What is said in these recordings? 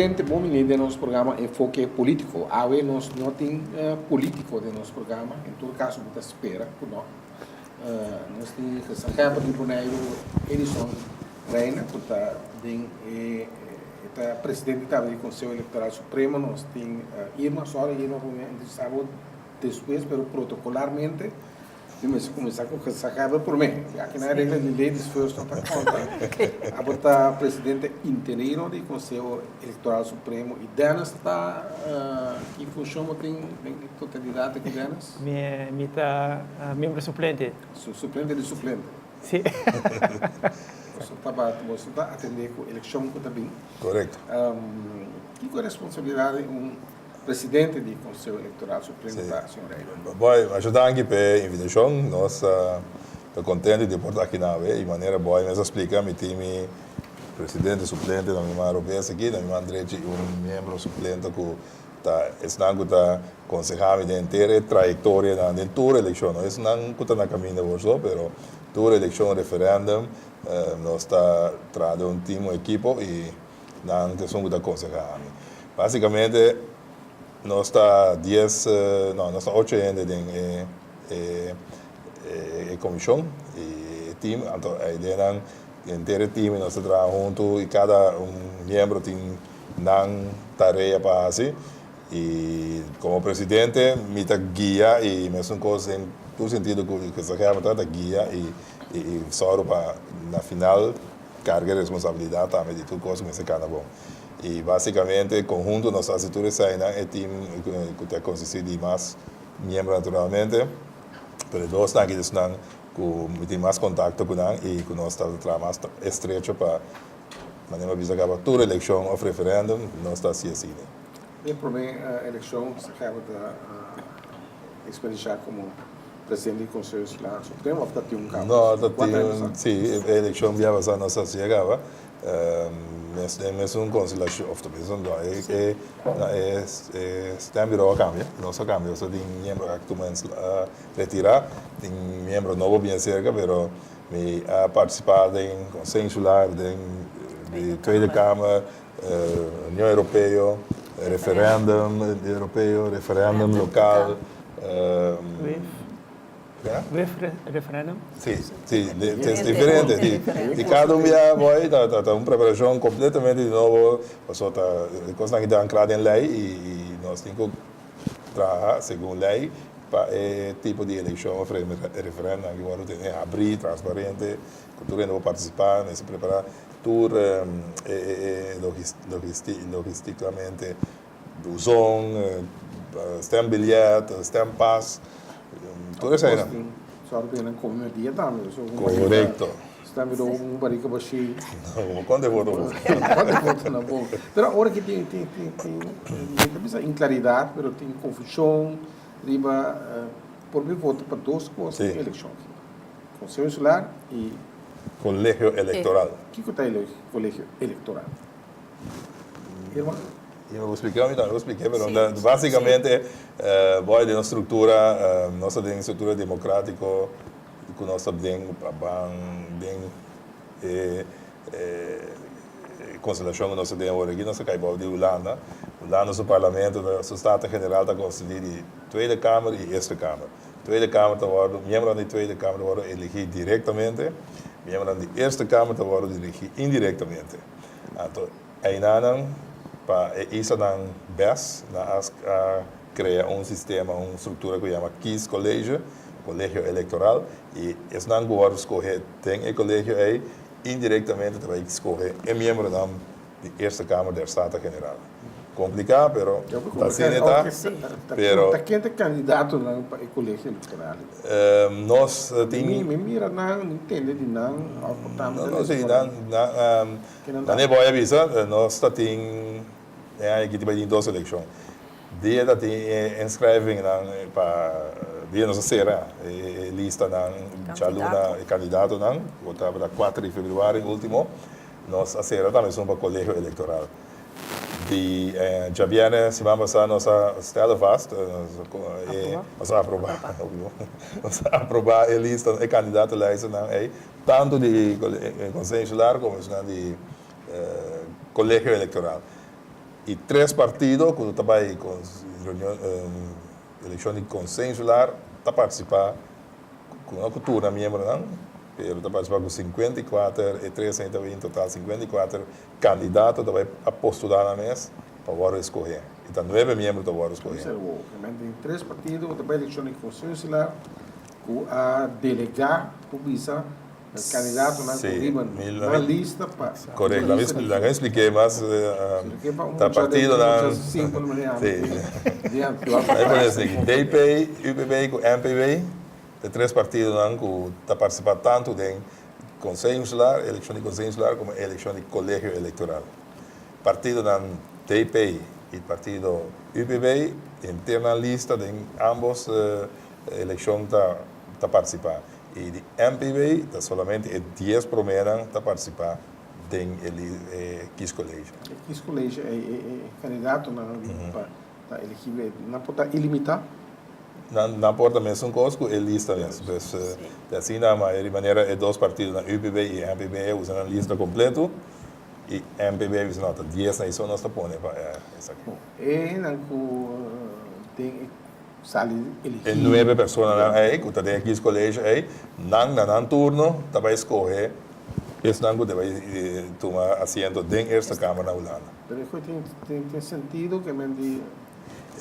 presidente bom de nosso programa enfoque político. Awe nós não tem político de nosso programa. Em todo caso, muita espera por nós. Nós temos que sacar para o primeiro Edison Reina, que está presidente do Conselho Eleitoral Supremo. Nós temos Irma Sola, Irma sábado depois, mas protocolarmente temos que começar com o sacar por mim. Aqui na regra de lei, desfecho não está conta. A presidente interino do Conselho Eleitoral Supremo e Denas está que funciona tem totalidade de Denas. Me está membro suplente. Suplente de suplente. Sim. Você está atendendo com a eleição também. Correto. Que é a responsabilidade presidente do Conselho Eleitoral Supremo da senhora Eiro? Bom, ajudar aqui para a invitação. Nós estamos contentes de portar aqui na AVE. De maneira boa, mas explicar meu time presidente suplente da minha europeia aqui, da minha direita, membro suplente que está aconselhando a inteira trajetória da toda eleição. Não está na caminho de você, mas toda eleição, referendum, nós está trazendo time, equipo e não está aconselhando. Basicamente, nós está 8 anos em comissão e time, então a ideia inteiro time nós trabalhamos junto e cada membro tem uma tarefa para fazer e como presidente me guia e mesmo coisa em todo sentido que se quer tratar guia e só para na final carga de responsabilidade também de tudo coisa que se cada bom. E basicamente, conjunto, nossa assessoria é um time que consiste de mais membros naturalmente, mas nós aqui tem mais contato com eles e que nós estamos mais estreito para maneira de acabar toda a eleição ou referendum, nós estamos assim. E por mim, a eleição se acaba de experimentar como presidente do Conselho Supremo, ou está um cargo? Não, sim, a eleição já passou, nós chegava. Mesmo conciliação, of mesmo stembureau cambia, nosso cambia, só tem membro actualmente retirar, tem membro novo bem cerca, pero me a participar em Conselho Insular, de Tweede Kamer, União Europeia, referendum local. Referendum? Sim, é diferente. De cada já vai, está uma preparação completamente nova. A coisa que está ancrada em lei e nós temos que trabalhar segundo lei para o tipo de eleição, referendo, que agora tem abrir, transparente, cultura não participar, se preparar, tudo logisticamente, do zone, stem bilhete, stem pass. Tudo isso aí, não? Só para não comer dia também. Correto. Está me dando barriga baixinho. Não, quando eu vou não bom. Mas agora que tem inclaridade, mas tem confusão, riba, por mim voto para duas coisas em eleição. Conselho Insular e Colégio Eleitoral. O que está aí Colégio Eleitoral? Irmã? Eu vou explicar, mas basicamente, vai de uma estrutura, nossa tem estrutura democrática, que nós temos conciliação que nós temos aqui, nós temos de Holanda. Holanda, nosso parlamento, nosso Estado General está constituído de Tweede Kamer e Eerste Kamer. Tweede Kamer, membros da Tweede Kamer worden elegidos diretamente, membros da Eerste Kamer worden elegidos indiretamente. Então, para isso não best criar sistema, uma estrutura que chama KIS Colégio Eleitoral e esse não pode escolher tem o colégio aí indiretamente vai escolher é membro da Eerste Kamer do Estado General. Complicado, pero assim está. Pero quem é candidato no colégio eleitoral? Nós temos. Mira não entende de não. Não sei não é boa avisar nós temos aqui tem duas eleições. Dia da tem inscrevem para dia nossa será lista na candidato não votava da 4 de fevereiro último nós a será também são para colégio eleitoral. Já viene se vamos a nossa stellen vast nós aprovar a lista de candidato lijst tanto de Conselho Insular como de colégio eleitoral. E 3 partidos, que também com eleição de consensual, está participar com uma cultura membro, não? Pero está participar com 54 e 3 em total 54 candidatos também a postular na mesa para agora escolher. Então 9 membros para agora escolher. Tem 3 partidos, também eleição de consensual, que a delegar o visa candidato na lista para... Correto, não expliquei, mas está partido na... Sim. Aí assim, DP, UPB e MPB, de 3 partidos que estão participando tanto de Conselho Insular, eleição de Conselho Insular, como eleição de colégio eleitoral. Partido da DP e partido UPB, interna lista de ambos eleições está participando. E de MPB, solamente 10 promeram para participar do Kiss College. Kiss College é candidato para elegível, não pode estar ilimitado? Não pode mesmo conosco, é lista mesmo. Assim, da maneira, é 2 partidos, na UPB e MPB, usam a lista completa, e MPB usa nota 10, na isso nós estamos pondo. E não tem... sali e 9 pessoas aí, que tem aqui no colégio aí, não turno, vai escolher, esse não vai tomar assento dentro desta Câmara na Holanda. Tem sentido que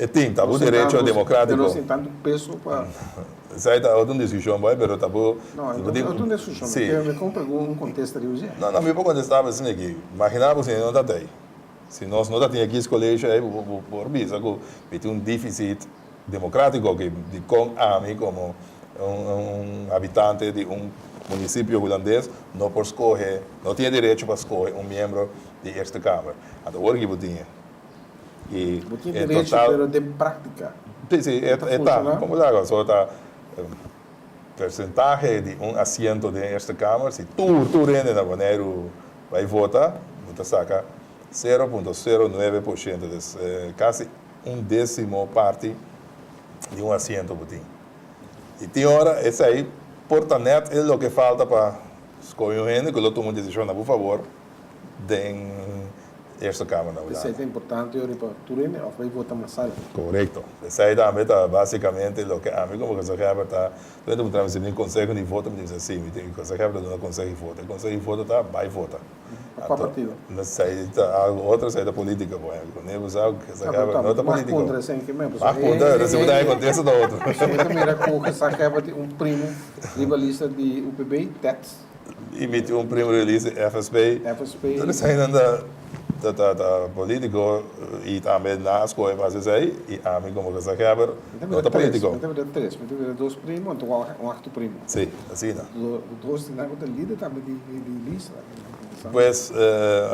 tem, tá bom direito democrático. Não tem tanto peso para... Isso aí tá outra discussão, mas tá bom... Não, é outra discussão, porque me compro contexto de hoje. Não, me vou contestar assim aqui. Imaginava se não está aí. Se nós não tínhamos aqui no colégio aí, por visa, que tem déficit democrático que com a mim como habitante de município holandês não pode escolher, não tinha direito para escolher membro de esta Câmara. Então, hoje eu tinha. E tinha direito, mas de prática. Sim, como lá, só está percentagem de assento desta Câmara, se tu rende na maneira vai votar, você saca 0,09%, quase 1/10 parte de assento botim. E tem hora, esse aí, portanto, é o que falta para escolher gente, que eu tomo decisão, por favor, esta Câmara. Isso é importante, para tu rende, ou vai votar mais sala. Correto. Isso aí também está basicamente o que a mim, como que se quebra, está, quando eu trabalho em conselho de voto, me diz assim, que se quebra não consegue votar. O conselho de voto está, vai votar. Qual partido? Outra saída política, pô. Quando você sabe que se quebra, não está política. Mas contra, sem que mesmo. Mas contra, se mudar, acontece do outro. Você também era com que se quebra primo rivalista de UPB, TETS. E meteu primo release, FSP. Eles ainda da político e também na escola faz aí e a mim como que se quebra não está político. Então é 3, então é 2 primos, então um quarto primo. Sim, assim não. Dois tem algo de líder também de lista. Pues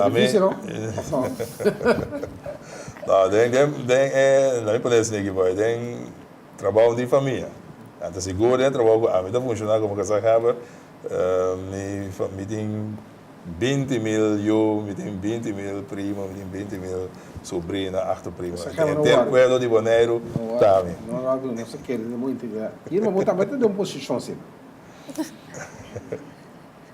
a mim difícil, não? Não, não parece que vai tem trabalho de família. Então seguro trabalho a mim está funcionando como que se quebra me tem 20.000 eu, me tem 20.000 primos, me tem 20.000 sobrinhas, 8 primos. Tem o pueblo de Bonaire também. Não se quer, muito. E não também tem uma posição assim.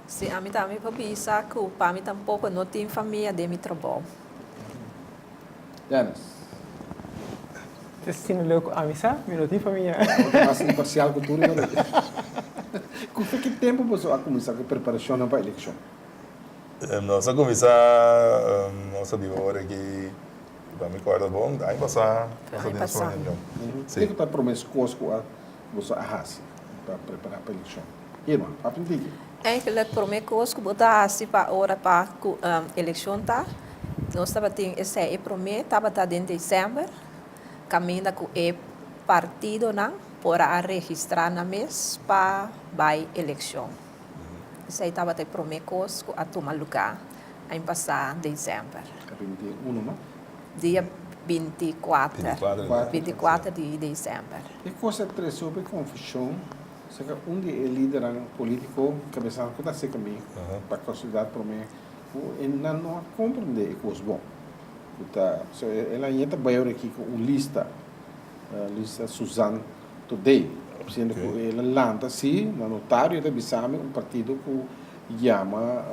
Sim, a mim também para pensar que para mim tampouco não tem família de meu trabalho. Janis. Você não a missa, não tem família. Mas imparcial cultura não. Com que tempo você vai começar a preparação para a eleição? Nós vamos começar, nossa agora que para me acordar bom, aí passar passar. O que está prometido conosco você arrasa para preparar para a eleição? Irmã, aprendi. É que ele promete conosco botar assim para hora para a eleição tá. Nós estava tem esse promete estava tá em dezembro, caminha com o partido não para registrar na mesa para a eleição. Isso aí estava te promete conosco a tomar lugar em passar dezembro. 21, não? Dia 24 de dezembro. E coisa três sobre confusão, se que dia é líder político que pensava que está certo comigo, para a sociedade para mim, não compreende que é bom. Ela ainda vai aqui com lista Suzanne Today, sendo que ela lança assim, no notário de Bissame, partido que chama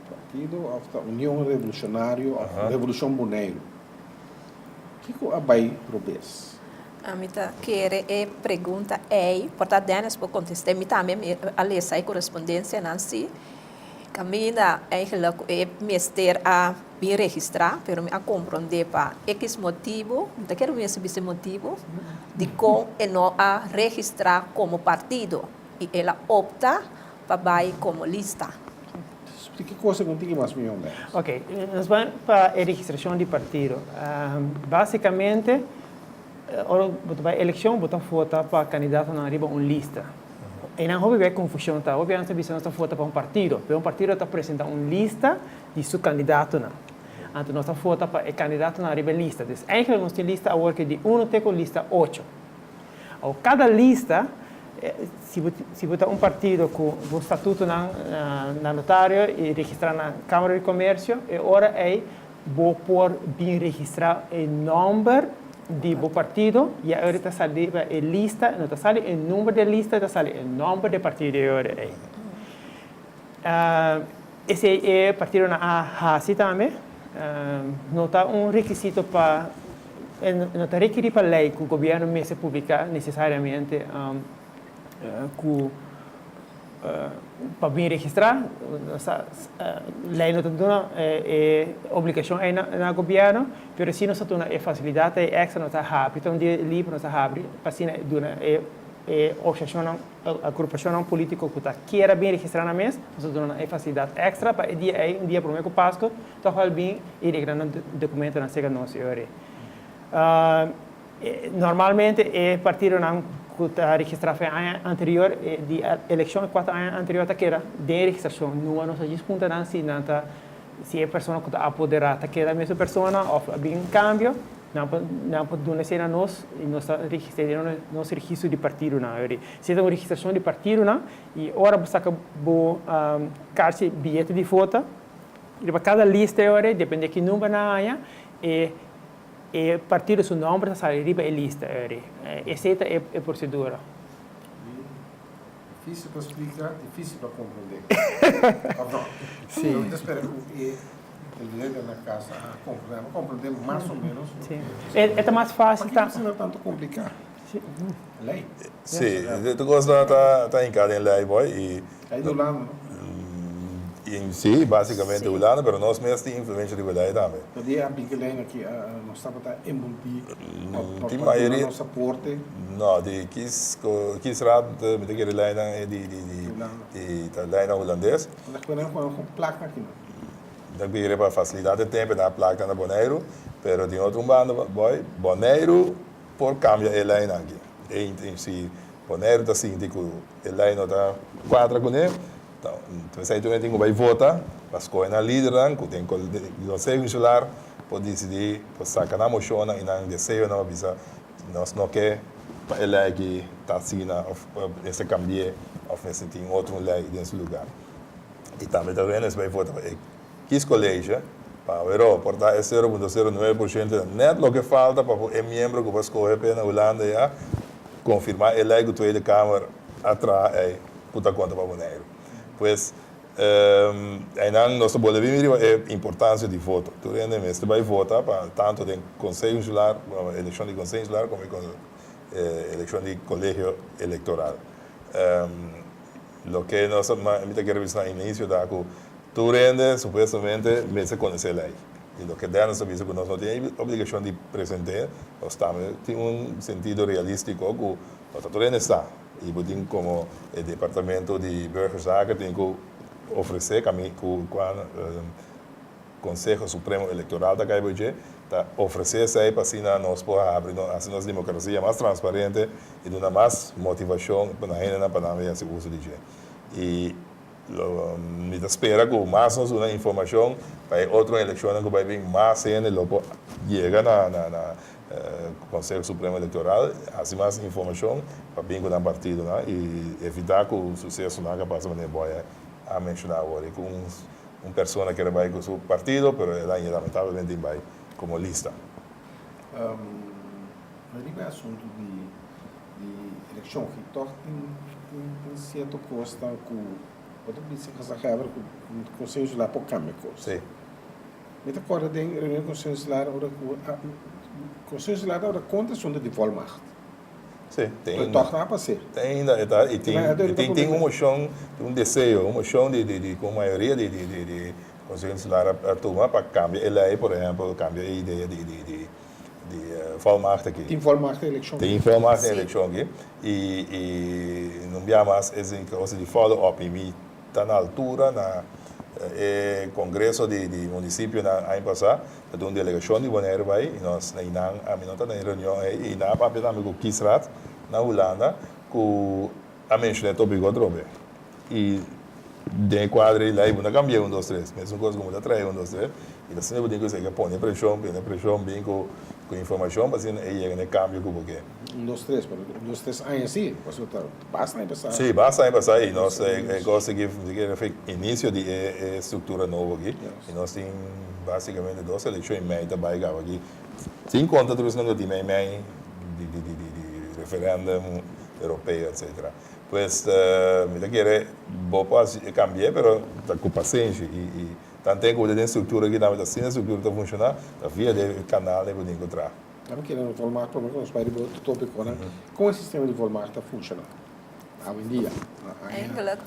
Partido da União Revolucionária, Revolução Bonaire. que a Bahia propôs? A mim tá querer pergunta é, portanto, Denis por contestar, me também a ler sai correspondência Nancy. Caminha eigenlijk meester a bem registrar, pero me a compreender para X motivo, não quero ver esse motivo, de com e não a registrar como partido e ela opta para vai como lista. Explique coisa contigo mais melhor. Ok, nós vamos para a registração de partido. Basicamente, a eleição, você vota para candidato na riba uma lista. E não houve confusão, tá? Obviamente, você não está votando para um partido. Porque um partido está apresentando uma lista de seu candidato. Então, nós estamos votando para o candidato na riba lista. Então, eigenlijk nós temos lista agora de 1 até com lista 8. Cada lista, se você tem um partido com o estatuto na notário e registrar na Câmara de Comércio, e agora vou por bem registrar o nome de o partido e agora está saindo a lista, não está saindo o número da lista, está saindo o nome do partido agora. Esse é o partido na AHASI também. Não está requisito para, não está requerido para lei que o governo me publicar necessariamente para bem registrar. A lei não tem obrigação no governo, mas se nós temos a facilidade extra, nós temos rápido, um dia livre, nós temos rápido, para assim, a agrupação política que quer bem registrar na mesa, nós temos a facilidade extra, para um dia primeiro Páscoa, então vai bem e regrando documento na segunda nossa hora. Normalmente, o partido não a registração anterior de eleição 4 anos anterior que era de registração não nós disputa se a pessoa que está apoderada que é a mesma pessoa ou bem cambio não pode ser a nós e nós registramos nosso registro de partido não se tem uma registração de partido não e agora você acabou carta bilhete de voto e para cada lista agora depende de que número na área e partido seu nome está arriba a lista essa é a procedura difícil para explicar, difícil para compreender. Sim. Eu espero que o líder na casa compreender mais ou menos. Sim. É mais fácil. Mas não é tanto complicado. Lei. Sim, tu gosta de estar em lei, boy. E aí do lado, sim, basicamente o lado, mas nós mesmos temos influência de lei também. Podia aplicar lei aqui, nós estamos envolvidos a maioria nosso aporte. Não, de kiesraad met de lei de lei holandês. Nós podemos com placa aqui. Dan ben je para facilidade de tempo na placa na Bonaire, pero tem outro bando boy Bonaire por cambia a lei aqui. E se Bonaire está assim que a lei não está quadra com ele, então você tem que vai votar, para escolher na líder que tem que conselho insular pode decidir, pode sacar na moção e não desejo não avisa nós não quer para a lei que está assim na esse cambie ou nesse tem outro lei nesse lugar. E também nós vai votar quis colégio para o aeroporto é 0,09%, net o que falta para o membro que vai escolher na Holanda já confirmar a lei que a Tweede Kamer atrás puta conta para o Bonaire. Pois aí não nós podemos ver a importância de voto. Tu realmente vai votar para tanto de conselho insular, eleição de conselho insular como eleição de colégio eleitoral. Lo que nós me queremos no início da tu rende, supostamente, me se conhece a lei. E o que dá-nos aviso que nós não temos obrigação de apresentar, nós temos um sentido realístico que o rende está. E como o Departamento de Burgerzaken tem que oferecer, com o Conselho Supremo Eleitoral da KBG, oferecer isso aí para assim nós abrir a nossa democracia mais transparente e dar mais motivação para a gente para não esse uso de gente. E me espera que mais nos uma informação para outra eleição que vai vir mais gente logo chega na Conselho Supremo Eleitoral assim mais informação para vir com o partido e evitar que o sucesso não passe de boia a mencionar agora com uma pessoa que vai com o seu partido mas ela lamentavelmente vai como lista. Mas é assunto de eleição que toca em certo costa com outro disse que essa cabra com o conselho lá por câmbio. Sim. Me acorda de reunião com o conselho lá ora Conselho lá da conta zonder de volmacht. Sim, Então, toch não para ser. tem ainda, e tem uma moção, um desejo, uma moção com a maioria de conselhos lá a tomar para cambiar, ele aí, por exemplo, cambia a ideia de volmacht aqui. Tem volmacht na eleição. Tem volmacht na eleição aqui, e não via mais essa coisa de follow-up, e está na altura, na congresso de município na ano passado, de uma delegação de Bonaire vai, e nós na reunião e na papel também com Kiesraad na Holanda, com a mencionar o tópico drobe. E de quadro lá e bunda cambia 1, 2, 3, mesmo coisa como da trai 1, 2, 3, e assim eu digo que põe pressão bem com informação, mas aí é cambio com o que 1, 2, 3, pero 1, 2, 3 anos assim, você passa na passada. Sim, basta passar aí, nós conseguimos início de estrutura nova aqui, e nós temos basicamente 2 eleições e meia também aqui, sem conta dos não de meia de referendum europeu, etc. Pues, me quer cambiar, pero está com paciência e tanto que a estrutura aqui, assim a estrutura está funcionando, a via do canal é para encontrar. Estamos querendo volmacht, para nós vai de outro tópico, né? Como o sistema de volmacht está funcionando? Hoje em dia, Eigenlijk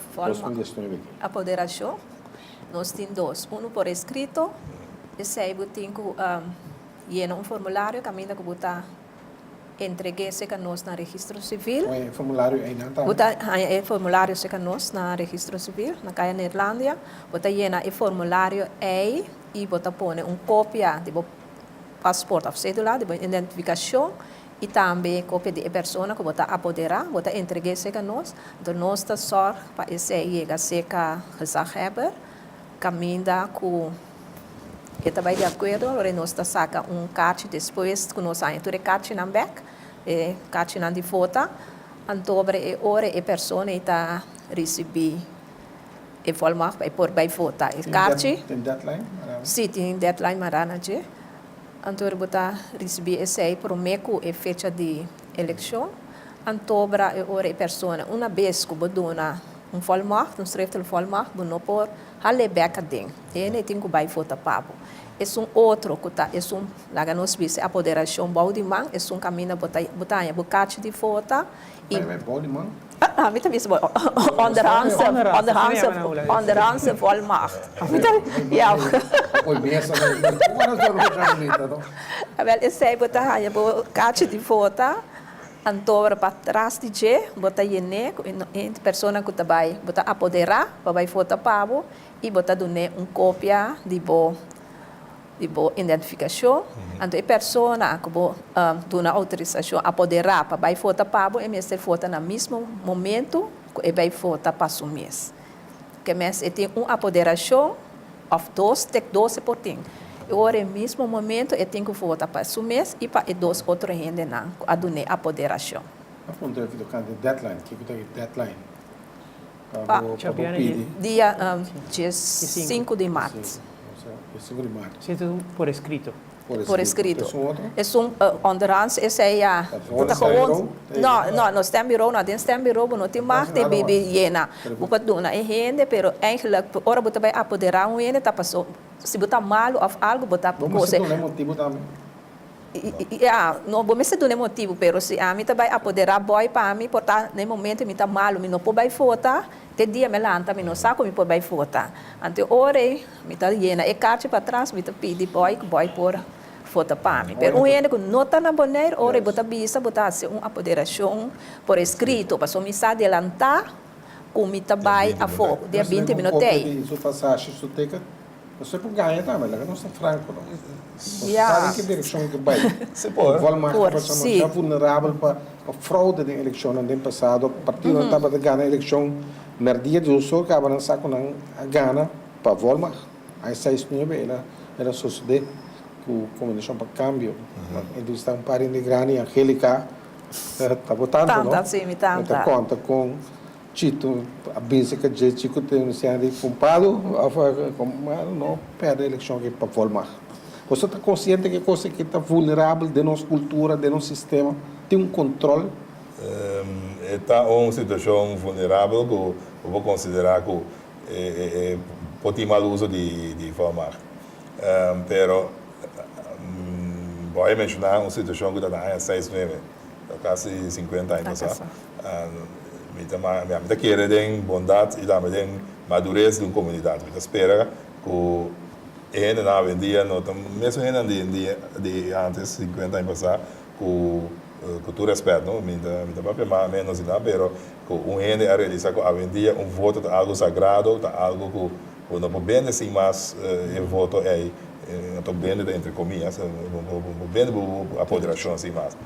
a apoderação, nós temos 2. Um por escrito, esse aí tem que llenar um formulário, caminha que botar entregue-se a nós na registro civil. O formulário aí não está. Botar o formulário se a nós na registro civil, na Caia Neerlândia. Botar llenar o formulário aí e botar pôr cópia de passaporte ou cédula, de identificação e também cópia de pessoa que botar apoderar, botar entregue-se a nós. Então nós está só para esse aí a seca gezaghebber, caminha com eu também de acordo, agora nós está saca carte depois que nós saímos tudo carte na back, carte na de foto, então hora a pessoa está receber e forma para por by foto, carte. Tem deadline? Sim, tem deadline marana je. Então botar receber esse aí por meio e fecha de eleição, então hora a pessoa uma vez que bodona volmacht, schrift volmacht, não por hale back ding. Ele tem que vai foto papo. É outro que tá, lá nós vimos a apoderação bom de mão, é caminho botar a bocate de foto e bom de mão. Met de onderhandse volmacht. Ja. Oi, benção. Wel, ik zei botar a bocate de foto. Antora para trás de je, botar yene, pessoa que trabalha, botar apoderar, para foto pabo e botar donar cópia de boa identificação. Então a pessoa que dona autorização apoderar para foto pabo, e mesmo foto no mesmo momento que vai foto para o mês. Que mês tem apoderação of 12 por ting. Agora, no mesmo momento, eu tenho que votar para o mês e para os outros ainda não, a donar apoderação. A fundo do canto deadline, que tem deadline? Dia 5 de março. 5 de março. Siento por escrito. Por escrito. É onderhands, esse aí a... Não, no stembureau, não tem stembureau, não tem mais de bibi jena. Você dona é rende, pero eigenlijk, ora você vai apoderar ele, tá passou. Se botar mal ou algo, botar coisa. Não é motivo também. Não vou me ser do motivo, pero se a mim também apoderar boy para mim, portar no momento me tá mal, me não pode votar, te dia me lanta, me não saco me pode votar. Ante ore, me tá jena e carte para trás, me tá pedi boy por foto para mim. Pero ainda que não está na Bonaire, ore botar bisa, botar assim apoderação por escrito, para só me sa adelantar, com me trabalho a fogo, dia 20 minutos. Isso passagem, isso tem que você pode ganhar também, mas não está franco. Você sabe que direção que vai. Se pode. Volmacht é vulnerável para fraude da eleição no ano passado. O partido não estava ganhando a eleição no dia de uso, acaba não saco não ganha para Volmacht. Aí 6-9 era suceder com a combinação para câmbio. Então está parente de grande Angélica está votando, não? Tanta, sim, tanta. Então conta com Chito, a básica de Chico tem um certo culpado, não perde a eleição aqui para Volmacht. Você está consciente que coisa que está vulnerável de nossa cultura, de nosso sistema, tem controle? Está uma situação vulnerável que eu vou considerar que pode ter mau uso de Volmacht. Pero voy a mencionar una situación que está en 6-9, casi 50 años. Me quiere den bondad y también den madurez de una comunidad. Me espera que en la vendía, no, mesmo en de antes, 50 años pasar, que tu respeto, ¿no? Me papel más menos nada, pero que un gente a realizar que a vendía un voto de algo sagrado, de algo que no puede decir más el voto ahí, no puede entre comillas, no puede apoderación así más.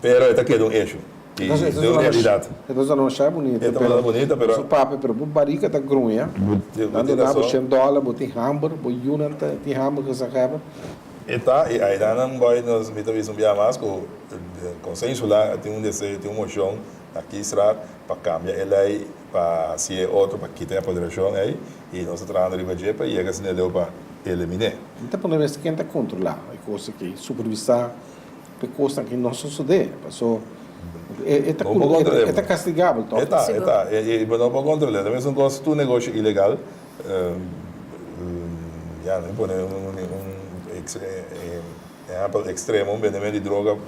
Pero esta queda un hecho. Y de una realidad. Entonces não achar bonita. Esta é bonita, pero... Su papo, pero bu barica tá grunha. Dando na $100, botin hamburger, bo yunan tem hamburger sa hebben. E aí não vai nos meter isso mais que o consenso lá tem desejo, tem uma moção aqui será para cambiar ele aí para ser outro para quitar a apoderação aí e nós trabalhando de budget para chegar assim deu para eliminar. Então por exemplo quem tá controlar a coisa que supervisar a coisa que não sucede, passou é castigável, então. E não pode controlar, também são coisas do negócio ilegal. Já não pode extremo, vendimento de droga,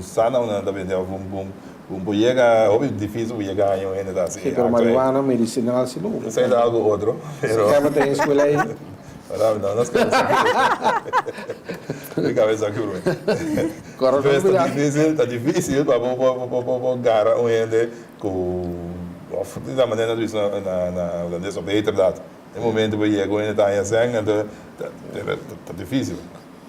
sana não está vendendo, chega, é difícil chegar em ainda assim. Pero marihuana medicinal se não. Isso é algo outro. Pero já tem escola aí. Não, nós queremos de cabeça aqui, está difícil para ganhar um ende com da maneira disso na holandesa beter dat. No momento que je gewoon in het aan je zeggen, dat is difícil.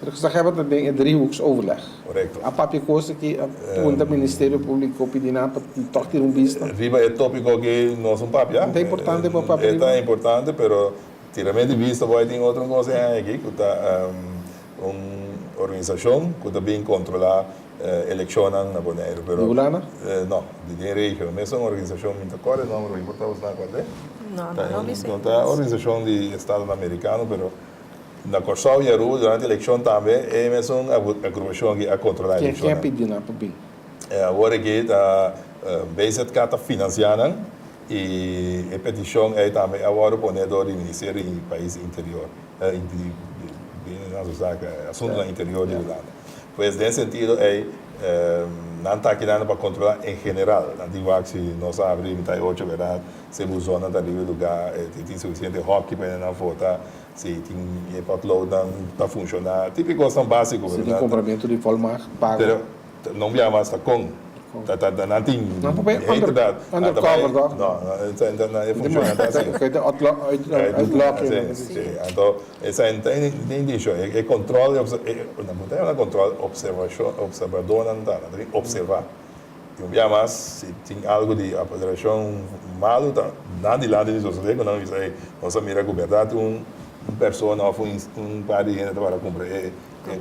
Er is também é driehoeksoverleg. Correcto. A papel coisa que o Ministério Público pediu para toch ter vista. Riba é tópico que não é papo, já. É importante para o papel. É importante, pero tiramente de vista vai ter outra coisa aqui, que está uma organização que também controla eleições na Bonaire. Yulana? Não, de região. Mas é uma organização muito corre, não me importa você na quadra. Não me sei. Então, a organização de Estado americano, pero na Corsal e Aru, durante a eleição também, é mesmo a agrupação que a controlar a eleição. Quem pediu na papel? Agora que está BZK está financiando e a petição é também agora ponedor do Ministério do País Interior, assunto no interior de Holanda. Pois, nesse sentido, não está querendo para controlar em geral. Não digo que se nós abrimos 8, verdade, se a zona está livre lugar, tem suficiente hockey para não votar, se tem potload não está funcionando, tipo de coisa básica. Se tem complemento de forma paga. Não via mais com. Não tem. Não, porque undercover, não funciona assim. Então, essa tem disso, é controle, não é controle, observador não está, tem que observar. Não via mais, se tem algo de apoderação malo, não de lado de sociedade, não é, nossa mira com verdade, pessoa não foi par de gente para cumprir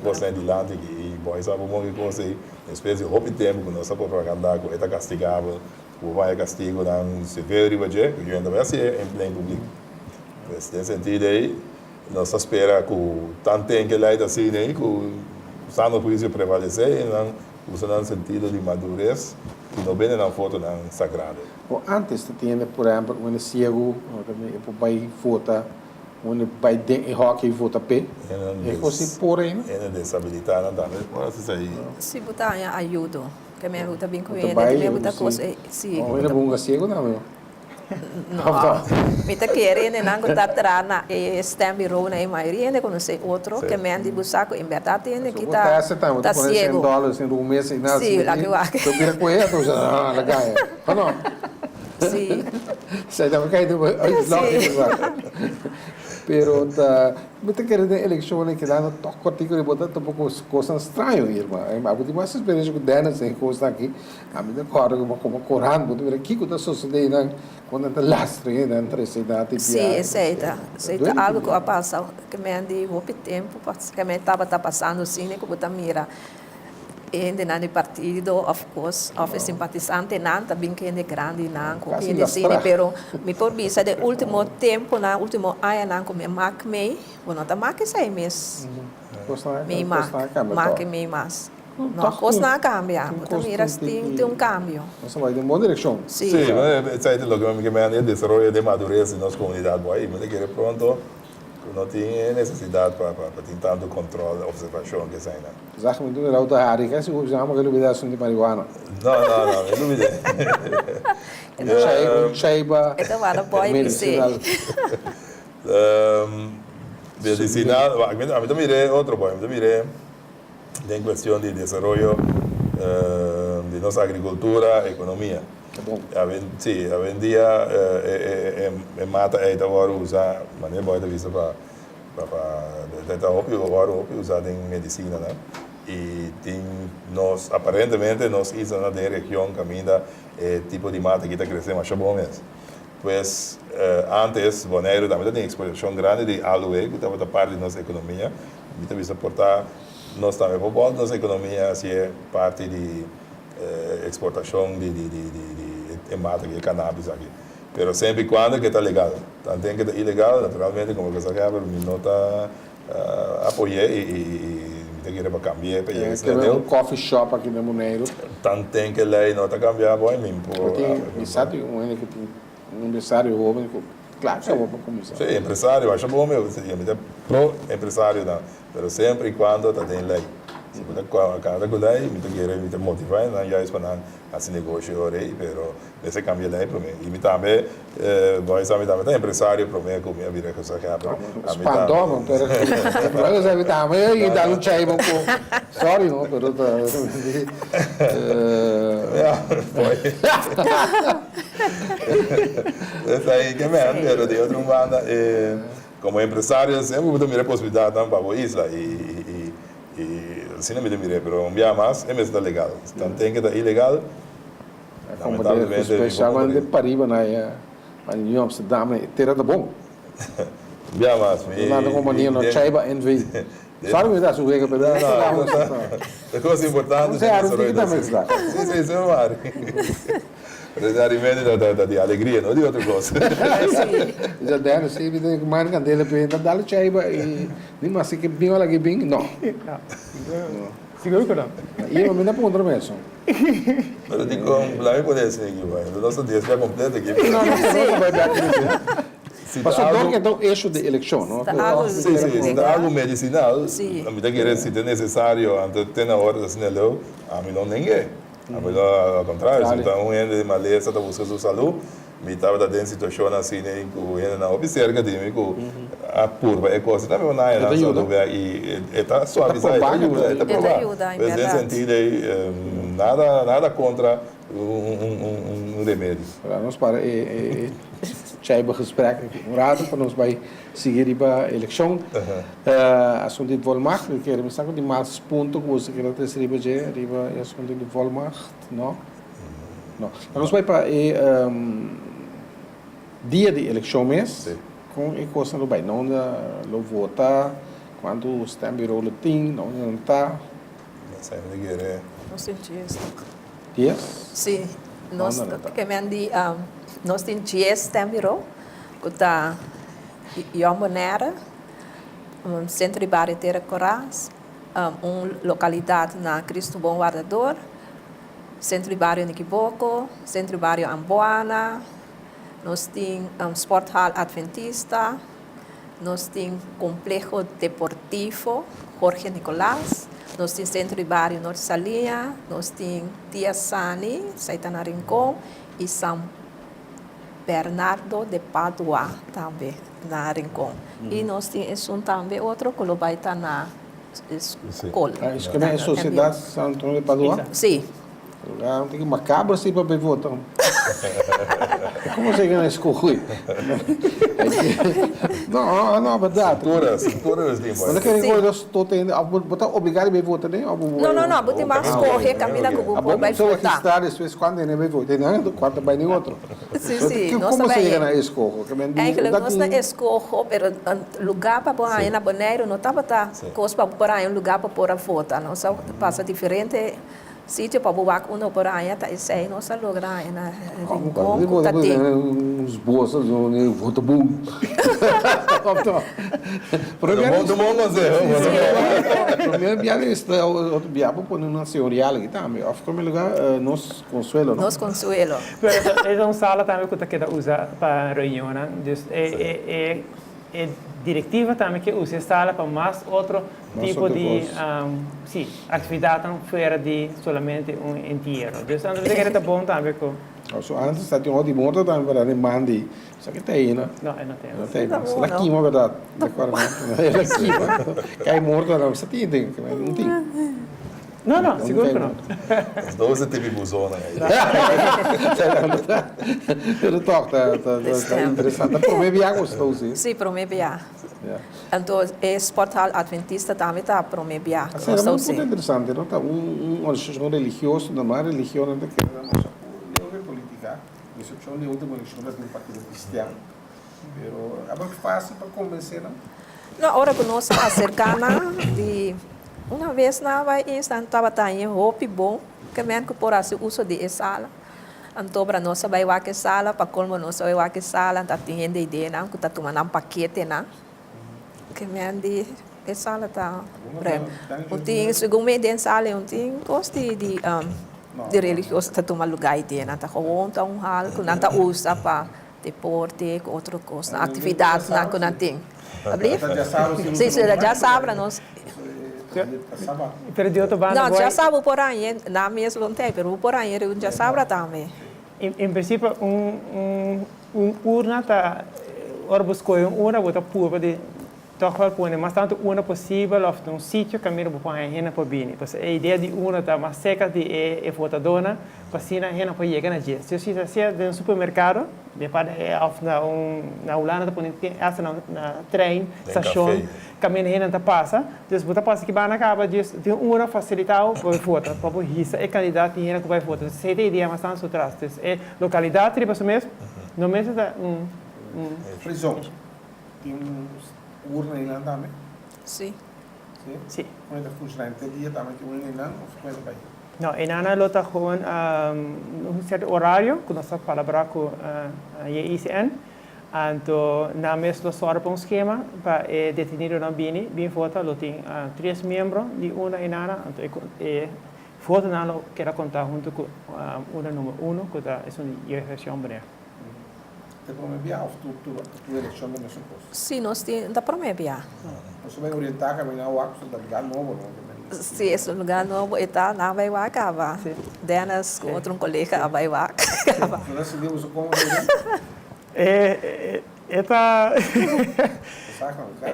coisa de lado e boys sabe como que coisa espécie de hobby tempo que nossa propaganda que é castigável o vai castigo não severo budget que ainda vai ser em pleno público nesse sentido aí nossa espera que tanto tem que lá assim né que o sano juízo prevalecer e não usando sentido de madurez que não vem na foto não sagrada. Antes tinha por exemplo quando cego também vai votar onde vai de hockey vota P, é coisa porém. É desabilitar não dá, mas isso aí. Se botar ajuda, que me ajuda bem com ele, que me ajuda coisa, sim. Ele é bom cego não meu. Não. Me tá querendo não que tá trana e stem bureau na maioria ainda conhece outro que me ande buscar em verdade tem que tá cego. $100 em um mês e nada. Sim, lá que eu acho. Eu vira com ele, então já lá ganha. Não. Sim. Sai da caída, pero muita querendo eleição que lá no toque cortico de botar um pouco coisa estranho, irmã. Mas tem mais experiência com Dennis em coisa aqui. A mim decora como correndo, botar ver aqui quando sucede quando está lastre, né, entre cidade e sim, aceita algo que passa que me andi o tempo, que me estava passando assim, que botar mira. Ainda não é partido, of course, of simpatizante, não, também que é grande, não, com quem decide, pero me por vista de último tempo, na último ano, não, com me marque me, não tá marque 6 meses, me marque me mais, não, coisa não cambia, então mira, tem cambio. Você vai em boa direção. Sim, mas é aí lo que me é desenvolvimento de madurez em nossa comunidade, boy, mas é que pronto Não tem necessidade para ter tanto controle, observação que sai, né? Zeg me doen auto hari, kan se usar uma liberação de marihuana. Não, eu duvidei. Shaiba, Então, era boy medicinal. Medicinal, a mí también miré otro point, a mí miré en cuestión de desarrollo de nuestra agricultura, economía. Bom. Sí, hoy en día en mata agora usa maneira boa da vista para agora usar em medicina, né? E tem nós aparentemente nós isso na região caminha tipo de mata que está crescendo mais bom mesmo. Pues antes Bonaire também tem exportação grande de aloe que estava da parte da nossa economia. Muita vista portar nós também por nossa economia se é parte de exportação de mata que é cannabis aqui. Pero sempre quando que está legal. Tanto tem que está ilegal, naturalmente como que sabe, me nota apoiei e me querer para cambiar para É, tem um coffee shop aqui no Moneiro. tanto tem que lei nota cambiar bom mesmo. Tem, sabe, que tem um empresário homem, claro, só vou para começar. Sim, empresário, acho bom meu, eu pro empresário não, mas sempre quando está tem lei. Se puder cada lei, me querer me motivar, não já para assim negócio orei, pero esse cambia lei para mim. E me também, vai saber também empresário para mim como a vida que você quer. Spandova, pero eu já vi também e dá um chai bom sorry, não, pero Foi. Essa aí que me ando, de outra banda, como empresário sempre vou ter a possibilidade de para a isla e assim não me mirei, pero um dia mais é mesmo legal. Então tem que estar ilegal. como de especial de Pariba na New Amsterdam, terá da bom. Um dia mais. Lá na companhia no Chaiba NV. Sorry, me dá sua vega, pero a coisa importante é a que também está. Sim, isso é uma Redarimento de alegria, não de outra coisa. Já deram, sim, me tem que mais candela para dar o Chaiba e nem mais que bem olha que bem, não. Seguro que não? E eu me dá para outra mesmo. Mas eu digo, lá me pode ser aqui, vai. O nosso dia já completo aqui. Não vai dar aqui. Passou dois então eixo de eleição, não? Sim, se dá algo medicinal, a mim querer se é necessário, antes de ter na hora de assinar, a mim não ninguém. A mim ao contrário, se está um ente de maleza, está buscando sua saúde, me estava dentro de situação assim, né, que ele não observa de mim, que a curva é coisa, também não é nada, e está suavizando, está ajuda, mas nesse sentido, nada contra um remédio. Nós para Chaiba gesprek, raad para nós vai seguir para a eleição. Assunto de volmacht, we querem pensar que de mais ponto que você quer ter riba é assunto de volmacht, não? Não. Nós vai para dia de eleição mês, com a coisa não vai, não lo votar, quando o stembiro lo tem, não está. Não senti isso. Dias? Sim, nós nós temos 10 stembiro, que está Yomonera, centro de Barra Terra Coraz, uma localidade na Cristo Bom Guardador, centro de Barra Niquiboco, centro de Barra Amboana, nós temos Sport Hall Adventista, nós temos Complexo Deportivo Jorge Nicolás, nós temos centro de Barra Norte Salinha, nós temos Tia Sani, Saitana Rincón, e São Bernardo de Padua também na Rincón. E nós temos também outro que vai estar na escola. Isso que é a Sociedade São Antônio de Padua? Sim. Lugar tem que macabro assim para beber votar. Como você ganha esse correio? Não, é verdade. Cinturas de Mas aquele coisa eu estou tendo, botar obrigado a beber votar nem? Não, botar mais correr, caminha com o vai votar. votar. Às vezes quando ele beber votar, não, quando vai nem outro. Sim, como você ganha esse correio? É que nós não escolhemos, mas lugar para pôr aí na Bonaire não estava coisa para pôr aí um lugar para pôr a votar, não só passa diferente. Sítio para boar um por aí, tá isso aí, nossa lugar aí na Rincón, tá tem uns bolsos, voto bom. Do mundo fazer. Primeiro bialista, outro biabo põe uma senhorial aqui também. Of como lugar nos consuelo, não? Nos consuelo. É uma sala também que está usa para reunião, né? diretiva também que usa sala para mais outro tipo de atividade fora de somente inteiro. Então, eu acho que é bom também com... Also, antes staat je al die motor dan bij de man die. Zeg je tegen, hè? Não, eu não tenho. Dat is la kima verdad. De acuerdo. La kima. Kijk motor dan staat die ding, não tem. Não, seguro que não. Os 12 tipos de busona aí. Dat toch, dat interessant. Dat probeer je ook zo zien. Sim, promebia. Então, esse portal adventista também está promebia. Assim, é muito interessante, não? Tá religião religioso, na mais religião ainda que não política. Isso é uma última religião do partido cristiano. Pero é muito fácil para convencer, não? Na hora que nós acercamos de uma vez na vai instant estava tendo roupa bom, que men que por assim uso de sala. Então para nós vai lá que sala, para como nós vai lá que sala, tá tendo ideia não, que tá tomando paquete não. Que men de sala tá. Tem segundo me de sala, tem gosto de religioso tá tomando lugar ideia, não tá com hal, que não tá usa para deporte, outra coisa, atividade não que não tem. Sim, já sabe, nós. Não, já sabe por aí, na mesma não tem, mas por aí já sabe também. Em princípio, urna tá, ora buscou urna, bota pura de tocar põe mais tanto urna possível, ou sítio que mira para a para bem. Então a ideia de urna tá mais seca de votadora, para assim a gente pode chegar na dia. Se você sai de supermercado, depois na Holanda põe essa na trem, estação, caminho a gente passa, então você passa que vai na capa disso, tem urna facilitar para votar, para o risco é candidato e gente que vai votar. Você tem ideia mais tanto atrás, é localidade tipo isso mesmo, no mesmo da prisão. Tem urna em lá também? Sim. Sim. Como é que funciona? Tem dia também que urna em lá ou como é que vai? Não, e na lota com certo horário, que nós falamos com a ICN, então na mesma hora para um esquema para detenido na bem vota, lo tem 3 membros de uma e nana, então vota na que era contar junto com uma número 1, que é uma eleição breve. Te promebia ou tu eleição da mesma coisa? Sim, nós temos da promebia. Você vai orientar que vai na UAC, você vai lugar novo, não? Sim, esse lugar novo está na vai lá acaba. Denas com outro colega vai lá acaba. Nós decidimos como Eta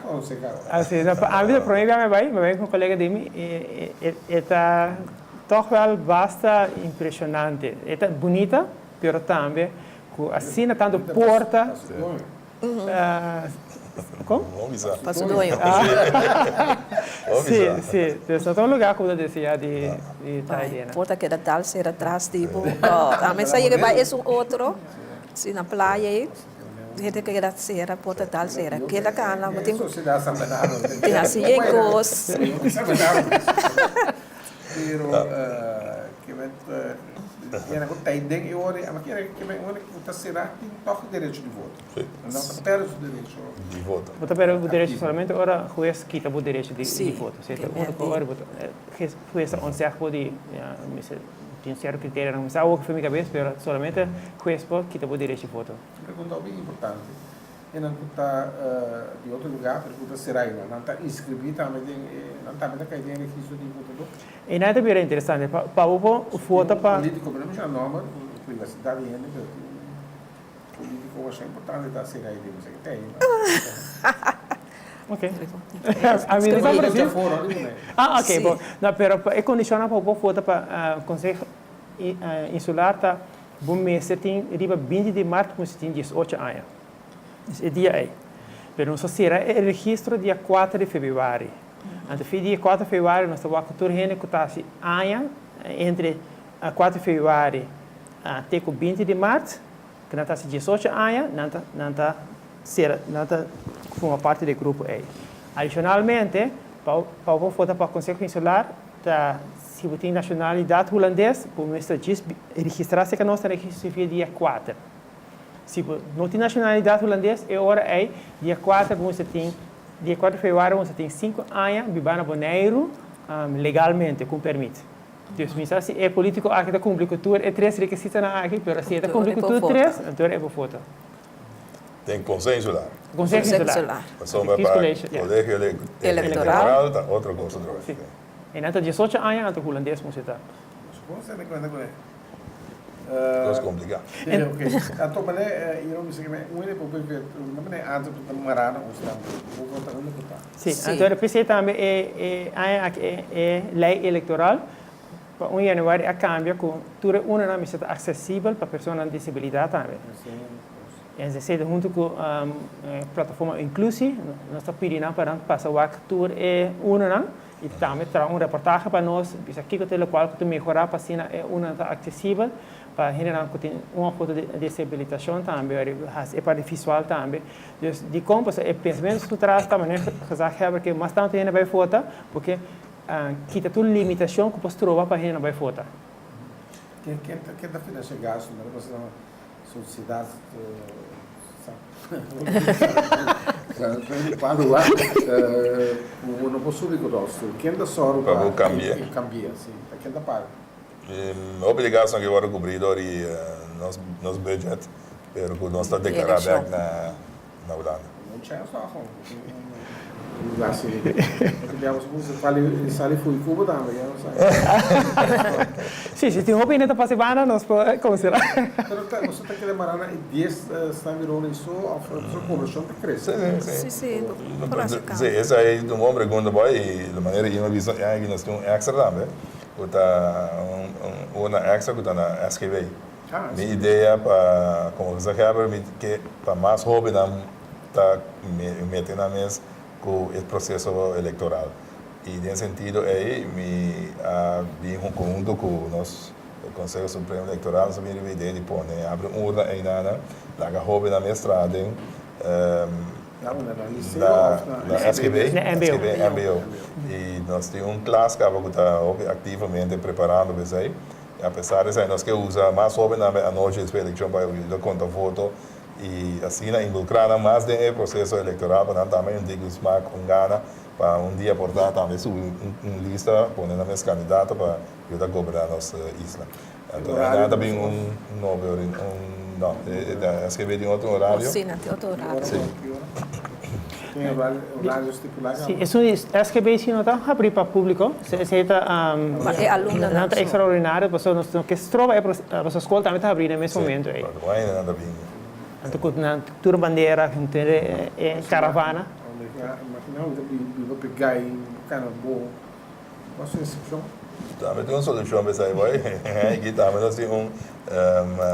não sei, cara. Assim, a vida promebia me vai com um colega de mim, eta toch wel bastante impressionante. Eta bonita, pero também assim tanto porta. Como? Passo do olho. Sim, sim. Então, é um lugar, como eu dizia, de Tailândia. Porta que era tal, ser atrás, tipo. Também sai que vai, é outro. Se na praia, gente que era ser, porta tal, ser. Aquela cana, mas tem. Tem assim, é gosto. Pero, que vai. Era com Taideng e ora, mas que vai ora que está será tem toque direito de voto. Não perde o direito de voto. Você perde o direito somente ora juiz quita o direito de voto. Certo? Ora juiz onde pode tem certo critério, não sei o que foi minha cabeça, mas somente juiz pode quitar o direito de voto. Pergunta bem importante. E não está de outro lugar, pergunta será ainda, não está inscrito também, não está ainda caindo em registro de votador. E nada bem interessante, para o voto para político, pelo menos a norma, privacidade e ainda político eu acho importante estar será aí, não sei o que tem. Ok. A minha não precisa. Ok, bom. Não, pero é condiciona para o voto para Conselho Insular tá bom mês tem riba 20 de março com 18 anos. Esse dia aí. Pero não só será o registro dia 4 de fevereiro. Então, dia 4 de fevereiro, nós estamos com gente que está entre 4 de fevereiro até 20 de março, que não está 18 anos, não está forma parte do grupo A. Adicionalmente, para o voto para o Conselho Insular, se você tem nacionalidade holandesa, você registrar-se que nós registramos dia 4. Se não tem nacionalidade holandesa, dia 4, você tem dia 4 de fevereiro, você tem 5 anos, vivendo no Bonaire, legalmente, com permite. Então, se é político, aqui está cumprindo tudo, é 3 requisitos aqui, mas se está cumprindo tudo 3, então é para voto. tem consenso lá. Conselho Conselho Insular. Insular. Mas só Kies para college, ja. colégio Eleitoral. tá outra coisa outra Sim. vez. En dat 18 anos, dat holandês moest het. Supongo que você tem conta com ele. Coisa complicada. Ok. Então, mas eu não sei como é. Um ele pode ver, não é antes de morar no estado. Vou contar onde está. Sim, Sim. então o PC também é lei eleitoral. Para 1 de janeiro, a cambia com tudo uma missão acessível para pessoas com disabilidade também. En ze zeiden junto com a plataforma Inclusie, nós estamos pedindo para passar o ator é uma e também terá reportagem para nós, bisa aqui que o qual que melhorar para cena é uma acessível para generar que tem uma foto de desabilitação também, é para visual também. Dus die kompas é pensamento que traz também gezegd hebben que mais tanto gente vai foto, porque quita toda limitação que posso trovar para gente vai foto. Quem está financiando gasto, né? Você não sociedade quando lá não possui o rosto quem dá só Para cambiar sim quem dá paga a obrigação que agora cobrido e nosso budget pero que nós está declarado na Holanda. não tinha só lugar assim digamos que sali foi Cuba também não sei Sim, se tem roupa ainda para semana, nós podemos considerar. Pero você está querendo marar na 10 está virando isso a população está crescendo. Sim, sim. Sim, essa aí do bom pergunta boy e da maneira que nós que nós temos extra também. Tá uma extra que tá na SKB. Minha ideia para como você quer que para mais hobby não tá metendo na mesa com o processo eleitoral. E nesse sentido aí me vim um conjunto com o nosso Conselho Supremo Eleitoral, nós tivemos a ideia de pôr, né, abre urna aí na hobby na mestrado na SQB, MBO. E nós temos classe que está ativamente preparando isso aí. E apesar disso, nós que usa mais hobby na noite de eleição para eu contar foto e assim involucrar mais no processo eleitoral para também digo smack gana para dia portar também subir lista poner na minha candidata para eu governar nossa isla. Então nada bem novo não da SQB tem outro horário. Sim, tem outro horário. Sim. Tem horário estipulado. Sim, isso SKB sim não está abrir para público. Se está é aluna não está extraordinário, você não que se trova a vossa escola também está abrindo nesse momento aí. Nada bem. Então na tour bandeira, é caravana. Não, eu pegar e cara bom. Posso inscrição? Também tem uma solução para isso aí, vai. Aqui também nós temos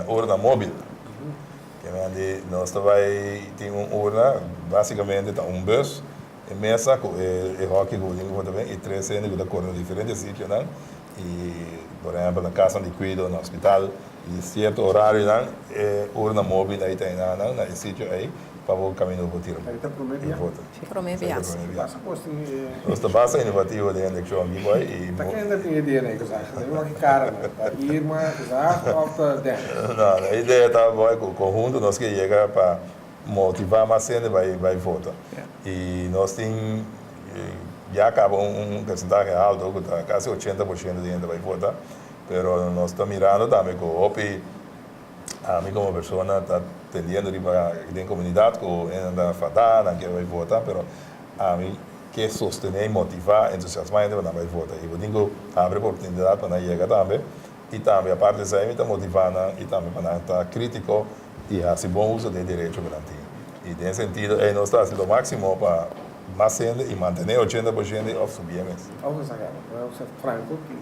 urna móvel. Que nós vai ter urna, basicamente tá bus, e mesa com rock com também e 3 cenas com cor diferentes sítios, né? E por exemplo na casa de cuido no hospital e certo horário não urna móvel aí tem na sítio aí para o caminho do tiro. Aí tá prometendo. Prometendo. Passa posto Nossa base inovativa de eleição aqui vai e tá querendo ter ideia né, que tem uma cara, né? Tá irmã, já falta dentro. Não, a ideia tá vai com o conjunto nós que chegar para motivar mais gente vai votar. E nós tem já acabou percentagem alto, que tá quase 80% de gente vai votar, pero nós estamos mirando também com o OPI a mim como pessoa está tendendo para a comunidade que ainda falta, não quer vai votar, mas a mim quer sostener, motivar, entusiasmar ainda para vai votar. E eu digo abre oportunidade para chegar também e também a parte disso aí está motivando e também para estar crítico e assim bom uso de direito garantido. E nesse sentido aí nós estamos fazendo o máximo para mais gente e manter 80% ou subir mais. Vamos sacar, vamos ser franco que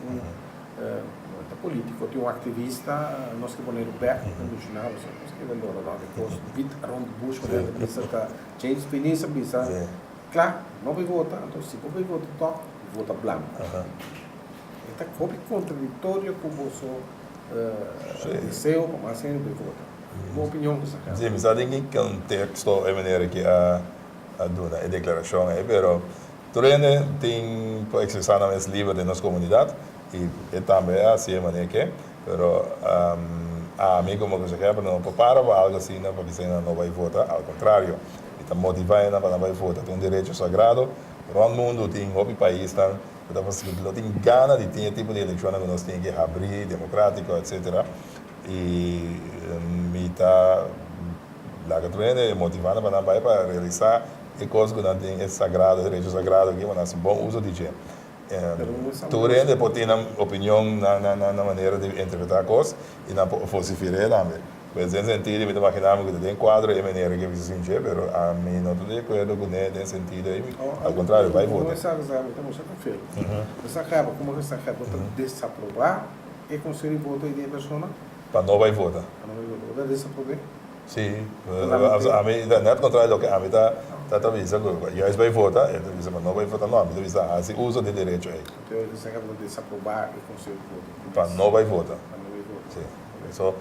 político, tem ativista, nós que poner o pé no final, nós que vender lá depois, bit around Bush, quando bisa tá, James Pinisa bisa, claro, não vai votar, então se vai votar top, vota branco. Está contraditório com o seu desejo, mas sempre vai votar. Boa opinião que sacar. Sim, mas tem que contexto é maneira que a dona a declaração aí, pero turene tem para exercer na mais livre de nossa comunidade. E também assim é maneira que, pero a mim como que se quer não prepara para algo assim, não porque senão não vai votar, ao contrário, está motivando para não vai votar, tem um direito sagrado, todo mundo tem outro país, tá, não tem gana de ter tipo de eleição que nós temos que abrir, democrático, etc. E me la que trae motivando para realizar e coisas que não tem é sagrado, direito sagrado aqui, mas bom uso de gente. Tu rende pode ter uma opinião na maneira de interpretar coisas e na falsificar também. Pois nesse sentido, me imaginamos que tem quadro e maneira que se sente, mas a mim não estou de acordo com nesse sentido, ao contrário, vai votar. Essa acaba, como essa acaba desaprovar e conseguir voto de pessoa? Para não vai votar. Não desaprovar? Sim, a mim não é contrário do que a mim está avisando, já vai votar, ele avisa, mas não vai votar, não, ele avisa, assim, uso de direito aí. Então, você acaba de desaprovar e conseguir voto? Para não vai votar. Sim, isso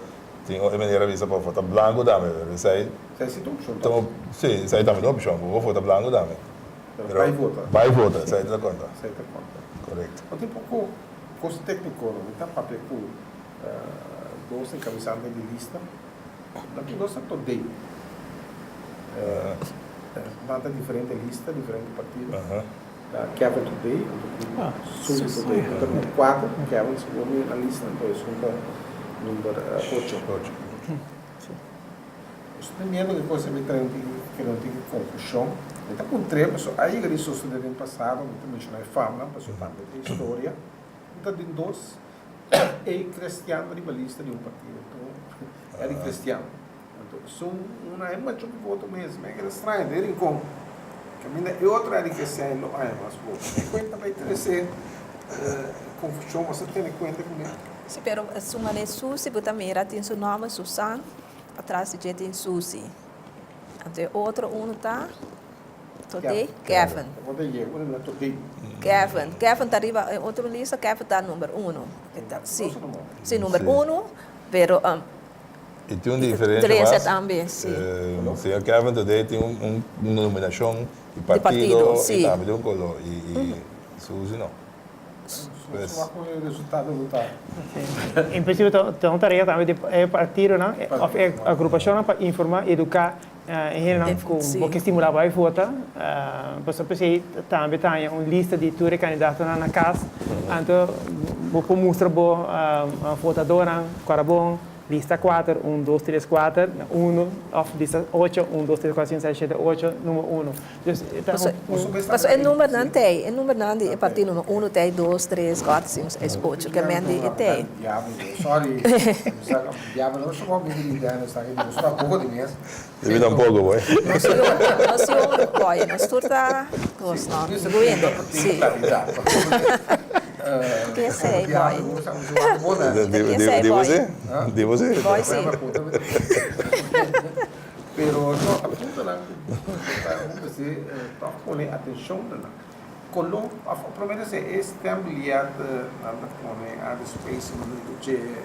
tem uma maneira de para votar branco também, isso aí. Isso é então, sim, isso aí também não é opção, vou votar branco também. Vai votar? Vai votar, isso aí está conta. Isso aí está conta. Correto. Tem pouco curso técnico, não está papel com dois encabeçados de lista. Daqui nós estamos todos. Tanta diferente lista, diferente partido. Kevin today, Sul today. Então, 4, Kevin segundo na lista, então isso é número 8. Estou medo que você me traga que não tem confusão. Então, com 3 pessoas, aí ele sucedeu no passado, muito mencionar fama, pessoa também de história. Então, tem 2 e cristiano rivalista de partido. Então, era cristiano. Então, são uma é muito que voto mesmo, é que eles traem dele com caminha e outra era cristiano não é mais voto. Conta vai ter confusão, você tem conta com ele. Sim, pero suma de Susi, but também tem seu nome Susan, atrás de tem Susi. Então outro tá today Kevin. Kevin tá arriba outra lista, Kevin tá número 1. Então, sim, número 1, pero e tem uma diferença também, sim. O Kevin today tem uma nominação de partido e também de color e Suzy não. Só com o resultado do Em princípio, tem uma tarefa também de partido, né? A agrupação para informar, educar, porque estimular para votar. Você precisa também ter uma lista de todos os candidatos na casa. Então, vou mostrar a votadora, qual é bom. Lista 4, 1, 2, 3, 4, 1, lista 8, 1, 2, 3, 4, 5, 6, 7, 8, número 1. Mas o número não tem, o número não tem, é partido número 1, tem 2, 3, 4, 5, 6, 8, que é de tem. Sorry, já não sou uma habilidade, não está aqui, não sou pouco de mês. Devido a pouco, boy. Não sei onde pode, mas tu está gostando, doendo, sim. Que sei, boy. De você? Boy, sim. Pero no, apunta lang, kasi pone atenção na. Kolo, primeiro se estambliat na pone a space no que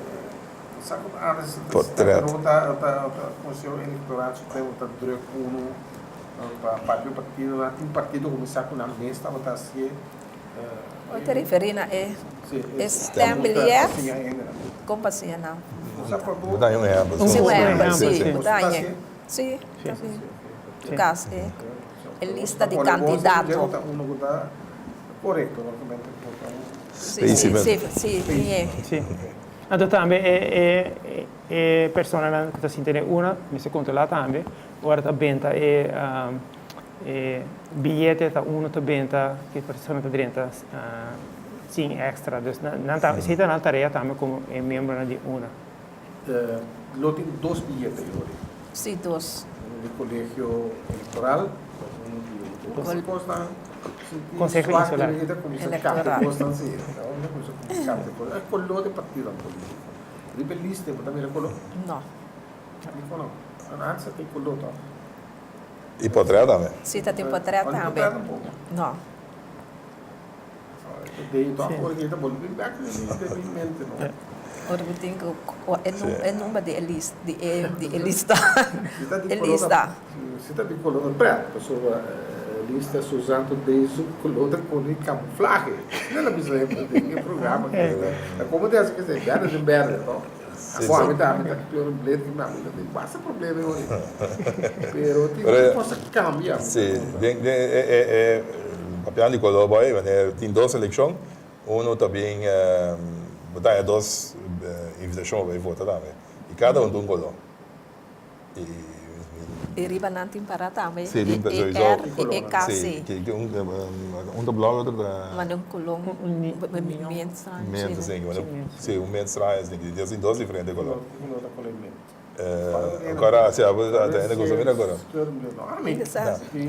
sabe a rota Conselho Eleitoral Supremo tá druk uno para o partido lá tem partido começar com a mesa estava tá assim Te referindo a estambliat como assim não? Vou dar um exemplo. Sim, sim.Sim, no caso é lista de candidatos. Correto, Sim. Então também é pessoa que está sentindo uma, me se controla também. Agora está venda bilhete está está venda que pessoa está dentro sim extra. Então não se está na tarefa também como membro de uma. Lo tem 2 bilhetes hoje. Sim, 2. No colégio eleitoral, Consegue insular. Eleitoral. Collo de partido. Ribelista, também collo? Não. Não. Antes tem collo. E potrà também? Sim, está tem potrà também. Não. Daí, então, agora que está bom, mente, não. Ora, eu tenho que o número de lista. Lista. Se está de color preto, pessoa lista usando desde o color da cor de camuflagem. Não é bizarro, tem programa. Como tem que ser, já de merda, então. Agora, me dá pior bilhete que me ajuda, tem bastante problema hoje. Pero tem que possa cambiar. Sim, o papel de color boy, tem 2 eleições, também botar 2 invitações para votar também. E cada tem color. E riba nanti para também. Sim, limpa sowieso. EKC. Sim, que blog outro da Mandam colong mente assim, sim, o mente estranho assim, que tem dois diferentes colores. Agora, se a até ainda gosta bem agora.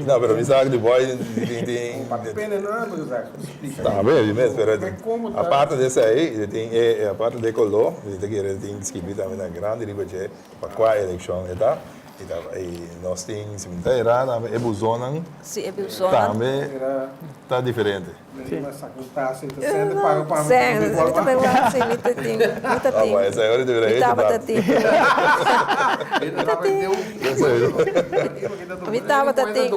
Não, pero me sabe de boy tem tá bem, mas pero a parte desse aí, tem a parte de color, tem que tem escrito também na grande riba de para qual eleição é tá. E nós temos cemitério lá, é Buzonan. Sim, é Buzonan. Também está diferente. Sempre, eu também vou assim, muita tem. Ah, mas essa é a hora de ver aí. Me tava tem.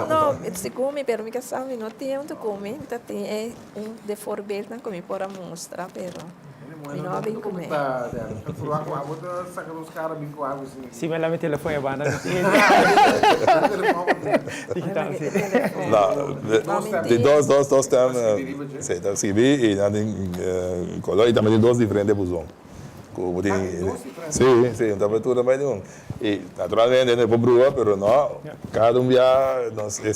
Não, se come, pero me que sabe, não tem onde comer, tem é de forber, não come para mostrar, pero não bem comer. Sim, mas lá meu telefone é banda. Não, de dois temas, sei, tá escrevi e tem color e também tem dois diferentes busões. Sim, então tudo também tem e naturalmente é para brua, pero não, cada dia nós é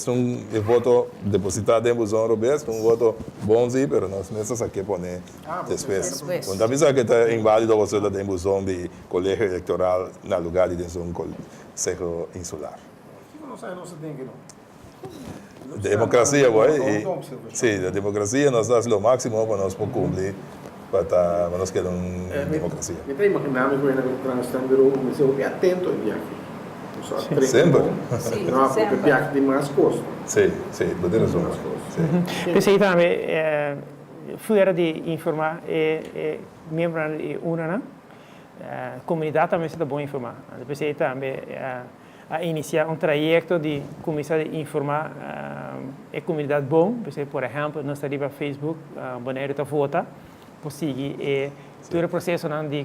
voto depositado em busão robês, voto bom sim, pero nós necessitamos aqui poner depois. Quando avisa que está inválido você tem busão de colégio eleitoral no lugar de um conselho insular. Democracia, boy. Sim, a democracia nós damos o máximo para nós cumprir. Para nós queremos uma democracia. Eu estou imaginando que o transgênero mas eu atento ao viagem. Sempre? Sim, não, porque o viagem tem mais custo. Sim, tem razão. Pensei também, fora de informar, membro de UNANA, a comunidade também está bom informar. Pensei também a iniciar trajeto de começar a informar a comunidade bom. Pensei, por exemplo, nós estamos no Facebook, Bonaire está vota. Conseguir todo o processo de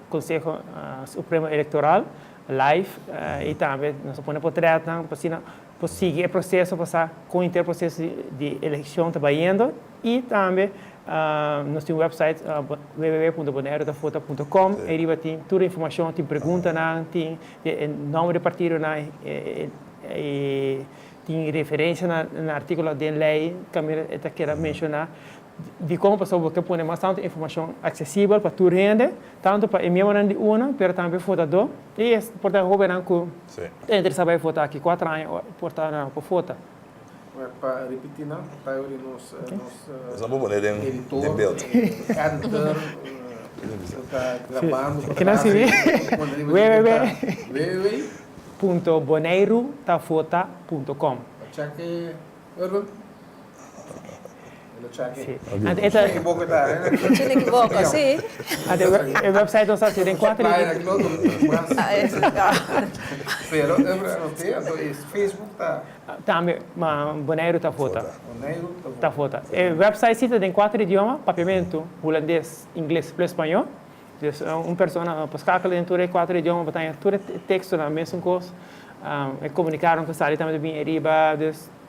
Conselho Supremo Eleitoral live e também nós podemos portretar para seguir o processo passar com o processo de eleição trabalhando e também nós temos o website www.bonairedavota.com e aí tem toda a informação, tem perguntas, tem nome de partido, tem referência no artigo da lei que eu quero mencionar de como a pessoa pode pôr bastante informação acessível para todo mundo, tanto para o membro de UNA, mas também para o votador. E portanto, o governo é interessado em votar aqui 4 anos, portanto, para votar. Para repetir, não? Para eu nós vamos pôr dentro do belt. Editor, está gravando. Que não se vê. www.bonairedavota.com. Cheque, Urban? Sì. C'è poco da, C'è poco, sì. Il website non sa se in 4 Pero Facebook também, ma Bonaire está vota. Bonaire está vota. O website cita em 4 idiomas, papiamento, holandês, inglês e espanhol. Então, uma pessoa pode calcular dentro de 4 idiomas, botar todo o texto na mesma coisa, e comunicar com o sali também bem arriba,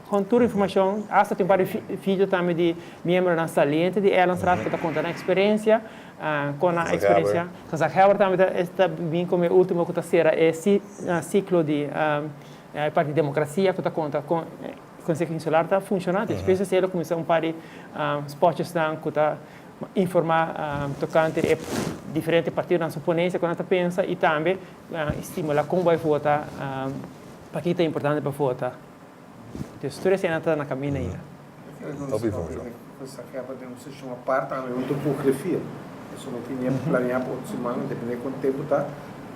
com toda a informação, hasta tem vários vídeos também de membros na saliente de elas que está contando a experiência, com a experiência, com a Heber também está bem como o último que está sendo é ciclo de parte de democracia que está contando com o Conselho Insular está funcionando, especialmente se ele começar par de spots que está informar tocante diferentes partidos na sua ponência quando está pensa e também estimular como vai votar, para que é importante para votar. Então, tudo isso está na caminho ainda. Top informação. Essa capa tem uma parte, também muito fotografia. Isso não tinha planeado por semana, dependendo de quanto tempo está.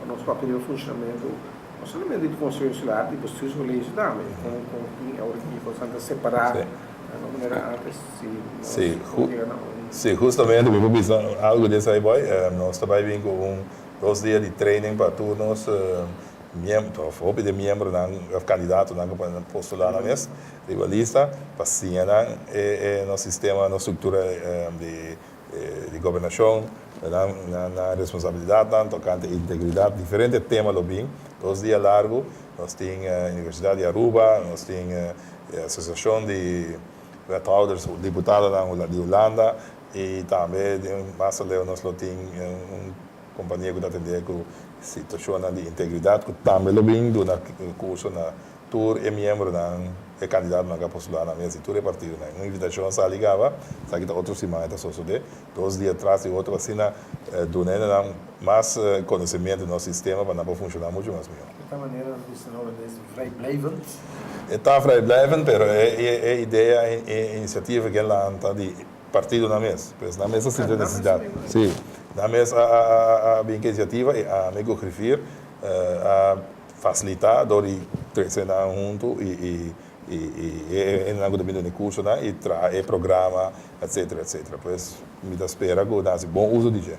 O nosso papel de funcionamento, não somente do Conselho Insular, depois dos leis também, com a hora que nós separar, de maneira antes, Sim, justamente, eu vou pensar algo desse aí, boy. Nós também vim com 2 dias de training para todos membro, de membro candidato para postular na mesa, rivalista, para cienar no sistema, na estrutura de governação, na responsabilidade, tocante a integridade, diferentes temas do bem, 2 dias largos, nós temos a Universidade de Aruba, nós temos a Associação de Wethouders, deputados de Holanda, e também, mais além, nós temos uma companhia que atende com situação de integridade, que também lo bem do na curso na tour é membro na é candidato na postular na mesa, tour é partido na uma invitação sa ligava, sa que outro semana só de 2 dias atrás e outro assim na do na mais conhecimento do nosso sistema para não funcionar muito mais melhor. De tal maneira, você não é vrijblijvend. Está vrijblijvend, pero é ideia, é iniciativa que ela anda de partido na mesa. Pois na mesa se tem necessidade. Sim. Na mesa a iniciativa é a me grifir, a facilitar, do de treinar junto e em algo de curso, né? E programa, etc, etc. Pois me dá espera que dá bom uso de gente.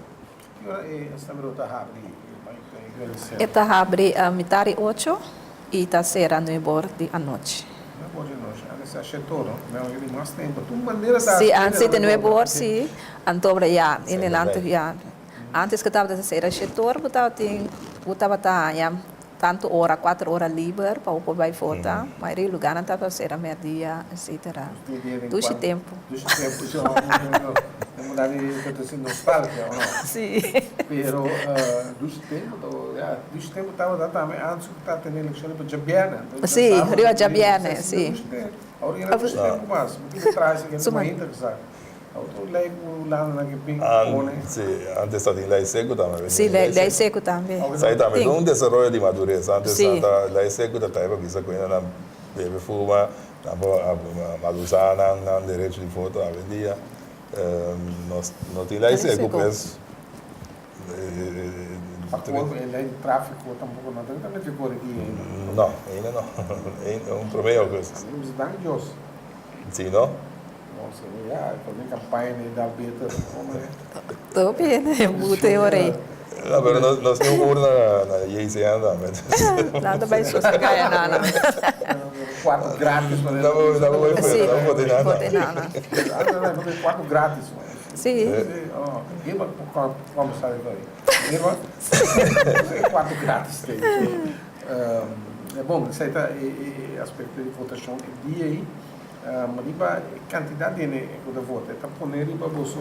Esta minuta rápido. Está abre a metade 8 e está será 9 horas da noite. Não pode não, essa chetou, não é mais tempo. Tu maneira da. Sim, antes de 9 horas, sim, antobra já, em antes já. Antes que estava a ser a chetor, botava tá tanto hora, 4 horas livre para o povo vai votar, mas em lugar não estava a ser a meia-dia, etc. Duas tempo. Duas tempo, já não mudar de nostalgia, ou não? Sim. Pero duas tempo estava também antes que estava tendo eleição para Jabiana. Sim, Rio Jabiana, sim. Agora era duas tempo mais, porque traz que é muito interessante. Outro lei lá na Giping, antes estava em lei seco também. Sim, lei seco também. Sai também um desenvolvimento de madureza. Antes estava lei seco da taiva que coisa na bebe fuma, na madureza na direito de voto a vendia. Não tem lei seco, pois. A lei de tráfico tampouco não tem, também ficou aqui. Não, ainda não. É um problema coisa. Temos danos. Sim, não? Fazer campanha da Albeta. Estou bem, né? Mudei a orelha. Não, mas nós temos urna na IEC ainda. Nada bem sossegar, nada. Quarto grátis. Não vou ter nada. Não tem quarto grátis. Sim. Como sabe agora? Quarto grátis. É bom, isso aí está aspecto de votação de dia aí. Mas a quantidade de votos está pondo para você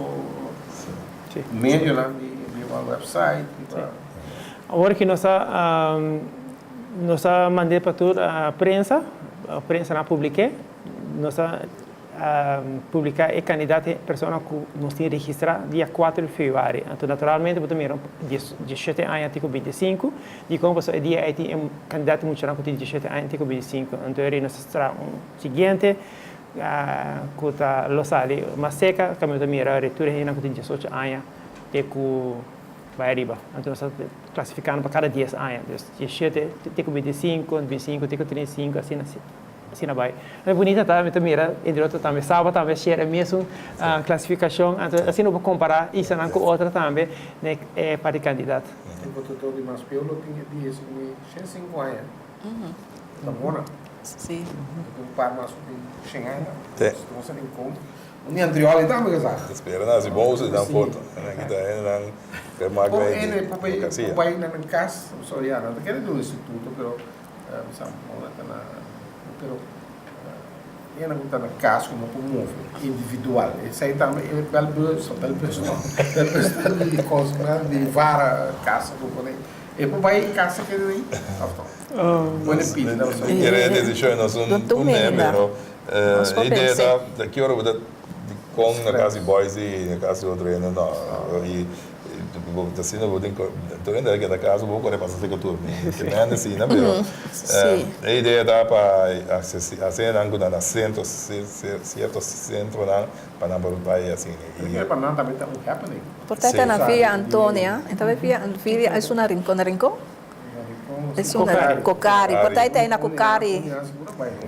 meio lá de website. Agora que nós mandamos para toda a prensa não publica, nós publicar a candidata pessoa que nós temos registrado dia 4 de fevereiro. Então, naturalmente, vamos ter 17 anos até 25, e como você dia é um candidato muito grande que tem 17 anos até 25. Então, nós será o seguinte, que está losali, mas seca, que eu também era retura ainda que tem 18 anos até que vai arriba. Então, nós classificando para cada 10 anos. 17 até 25, 25 até 35, assim vai. É bonita também, entre outros também, sábado também share a mesma classificação, então assim não vou comparar isso com outra também, né, para o candidato. O voto de mais pelo tinha 5 anos. Da Mona. Sim. Um par mais de 100 anos. Sim. Você tem como? O anterior então, mas exato. Espera, não, se bom você dá foto, né, que tá aí não mais grande. Pai na casa, sorry, não quero do instituto, pero eu não estou na casa como promover individual. Isso aí também é pelo pessoal de coisa de vara casa do poder. E por aí casa que aí, bueno pide da você. Querer decidir nós membro. A ideia da que hora da com na casa boys e na casa outro não e assim não vou ter então ainda que da casa vou correr para fazer turno que não é assim não a ideia dá para acessar algo na centro certo centro não para não vai assim e para não também está happening portanto na filha Antônia então a filha é uma rincón é uma cocari portanto aí na cocari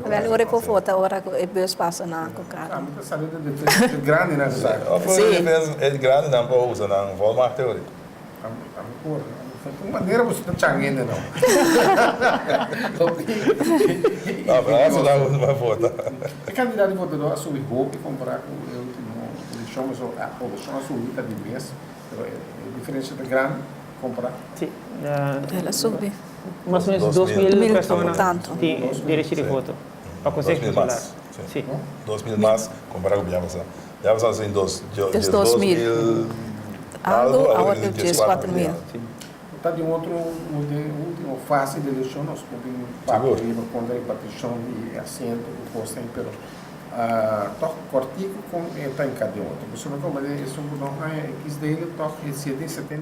agora por foto agora é bem espaço na cocari muita saída de grande na sabe é grande não para usar não vou mais teoria de maneira você está changuendo não abraço dá uma foto a candidato de votador assume roupa e comprar com o último chamamos a opção assumida de mês a diferença de grande comprar sim ela sube mais ou menos 2.000 pessoas têm direito de voto para conseguir votar. Sim. 2.000 mais comparado com o Biavasan. Biavasan tem 2.000. Algo, a outra 4.000. está de última fase de eleição, nós podemos Seguro. contra a repartição de assento do posto aí, pero toque cortico com está em cada outro. Você não como isso não é X dele toque recebe 75%,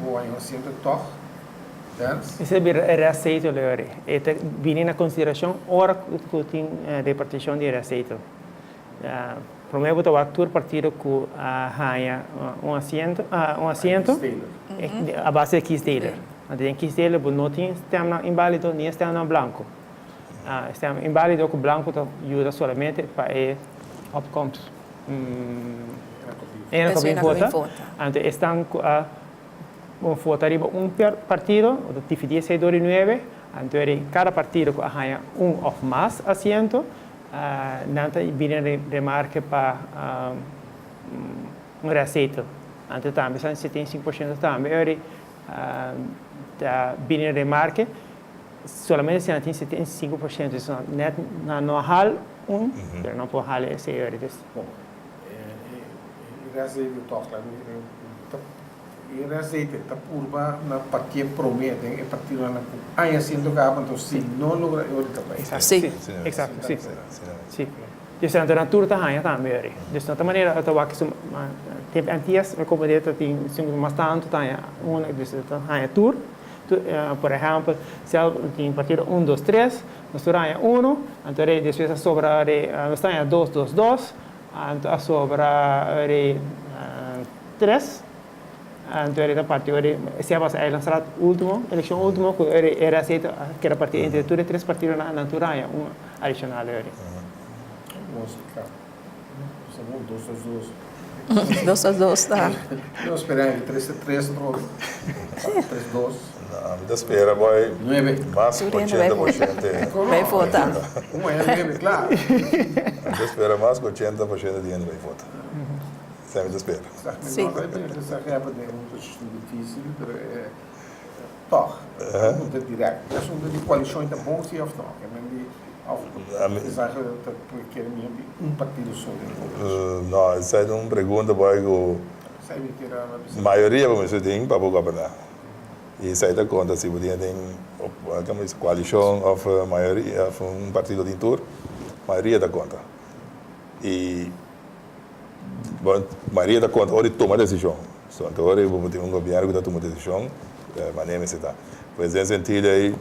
o aí assento toque, Isso é receita, Leore. E vindo na consideração, hora que tem repartição de receita. Primeiro, o ator partido que ganha um assento, a base é Kiss Taylor. Em Kiss Taylor, não tem sistema inválido, nem sistema branco. Sistema inválido com branco ajuda somente para opkomst. En que vota. Então, estão votar partido, dividir 6 door 9, então cada partido que ganha ou mais assento, não tem remarque para receita. Então também são 75% também. Tem remarque, somente se não tem 75%, isso não há não pode hal esse euro. Bom, receita toque lá, receita está curva na parte promete, é partido na aí assim do cabo, então se não logra eu também. Sim, exato, sim. Sim. Dus aan de natuur te gaan, também. Dus de maneira eu estava aqui, tempo antes, eu como dito, tem mais tanto, tem dus dat ga je tour. Por exemplo, se tem partido 1, 2, 3, nós ganha 1, então depois sobra, nós tem 2, 2, 2, então sobra 3, então ele parte, se a base lançar último, eleição última, era aceita que era partido entre 2 e 3 partidos na natura, um adicional. Vamos ficar. São 2 2 a 2, tá. Eu esperei 3 a 3, 3 a 2. Não, espera, vai 9. mais 80%. Vai votar. É 9, claro. Não espera mais 80% de gente vai votar. Sempre espera. Sim. Essa reba é um processo difícil, toch, muito direto. É um de coalição ainda bom se of não, porque partido só. Não, isso é uma pergunta para a maioria vamos dizer para governar. E isso aí dá conta se você tem uma coalição ou maioria um partido de tour, maioria dá conta. E a maioria dá conta, hora toma decisão. Então, hora vamos ter um governo que toma decisão, maneira se está. Pois nesse sentido aí,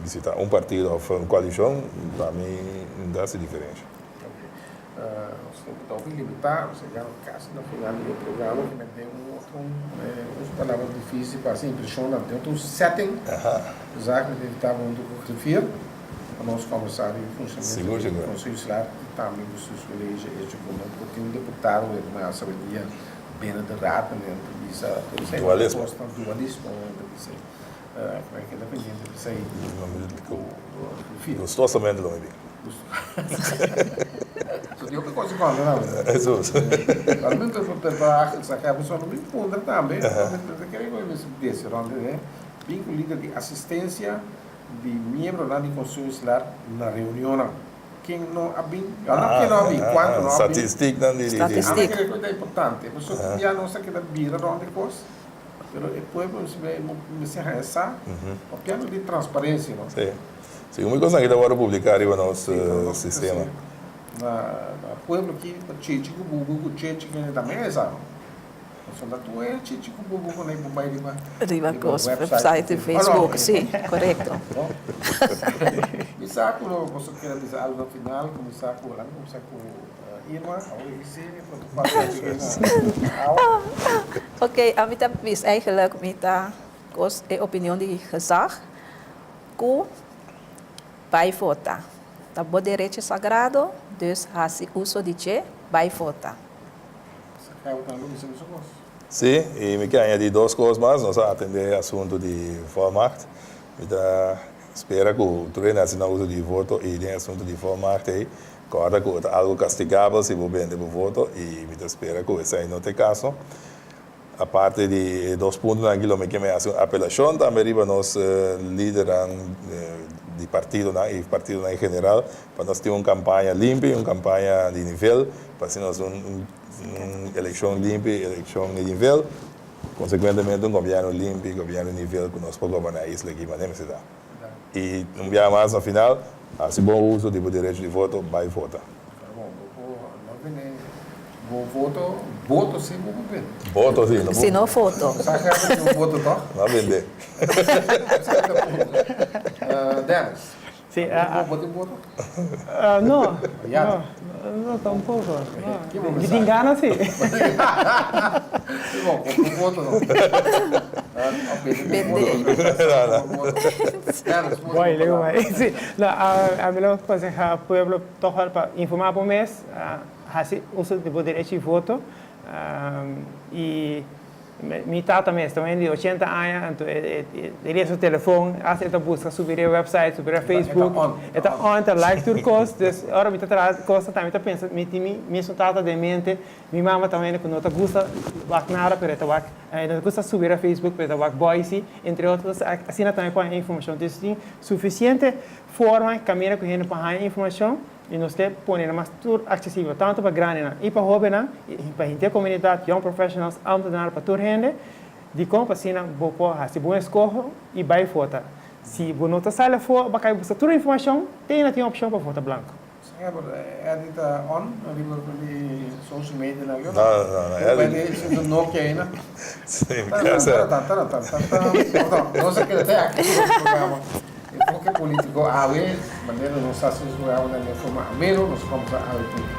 se está um partido ou uma coalição, para mim não dá essa diferença. Nós temos que talvez limitar, chegar no caso no final do programa, que tem umas palavras difíceis para ser impressionante. Tem um setting, já que ele estava muito refiro, o nosso comissário de funcionamento do Conselho Escolar, também do seus colegas, porque um deputado, na sabedoria, bem de rata, dualismo. Dualismo, como é que é dependendo disso aí? Gostosamente não é bem. Só tem outra coisa que eu não. Jesus. Realmente, essa pessoa não me encontra também. Eu quero desse, onde vínculo líder de assistência de membro da Conselho Escolar na reunião. Quem não abriu, quanto não abriu. Estatística, não diria. Estatística. É coisa importante. A pessoa já não sabe que vira onde coisa. Mas depois você regressar, o plano de transparência. Sim. Sim, uma coisa que agora publicar no nosso sistema. Na pueblo aqui, Chichico, Bubu, Chichico, também é essa. Só tu é Chichico, Bubu, com aí, Bubai, Riva Cross, website e Facebook, sim, correto. Bisa ko, você quer dizer algo no final, começar com Irma, Ok, a minha is eigenlijk de opinião de gezag, que vai votar. Dat é direito sagrado, dus als je uso de che, vai votar. Sim, e me quer añadir 2 coisas mais, nós atender o assunto de Volmacht. Espera que o Tribunal Nacional uso de voto e tem assunto de Volmacht aí, corda que é algo castigável se você vende o voto e me espera que isso aí não tem caso. A parte de 2 pontos naquilo que me hace apelação, também riba nós lideram de partido e partido em geral, para nós ter uma campanha limpa, uma campanha de nível, para nós uma eleição limpa, eleição de nível. consequentemente um governo limpo, governo nível que nós podemos governar a isla aqui, mas nem se dá. E um dia mais no final, se bom uso do direito de voto, vai votar. Vou voto sim, vou ver. Voto sim, não Se não foto. Saca que eu voto tá? Não vender. Dennis. Sim, Voto? não, Obrigado. não, tampouco. Que bom, De engana, sim. Bom, voto não. Vai, legal, mas sim. A melhor coisa é o povo tocar para informar para o mês, assim, uso de direito de voto, e minha tata mesmo, também de 80 anos, então ele é seu telefone, aceita busca, subir o website, subir o Facebook, está on, está like tudo coisa, então agora minha tata coisa também está pensando, minha tata de mente, minha mama também que não está gosta nada, para estar não gosta subir a Facebook, para estar Boise, entre outros, assim também para a informação, então tem suficiente forma, caminho que a gente para a informação, e nós temos poner mais tudo acessível tanto para grande e para jovem e para a gente comunidade young professionals ambos para toda gente de como assim boa se bom escolha e vai votar se você não está saindo fora vai buscar toda a informação tem uma opção para votar branco é dita on de social media lá Não, é de Nokia ainda sim, não sei que até aqui no programa enfoque político a ver maneira nos asesores de forma menos nos vamos a ver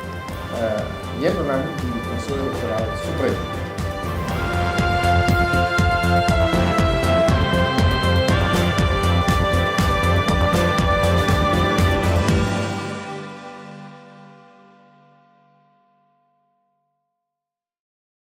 y el programa del Consejo Electoral Supremo.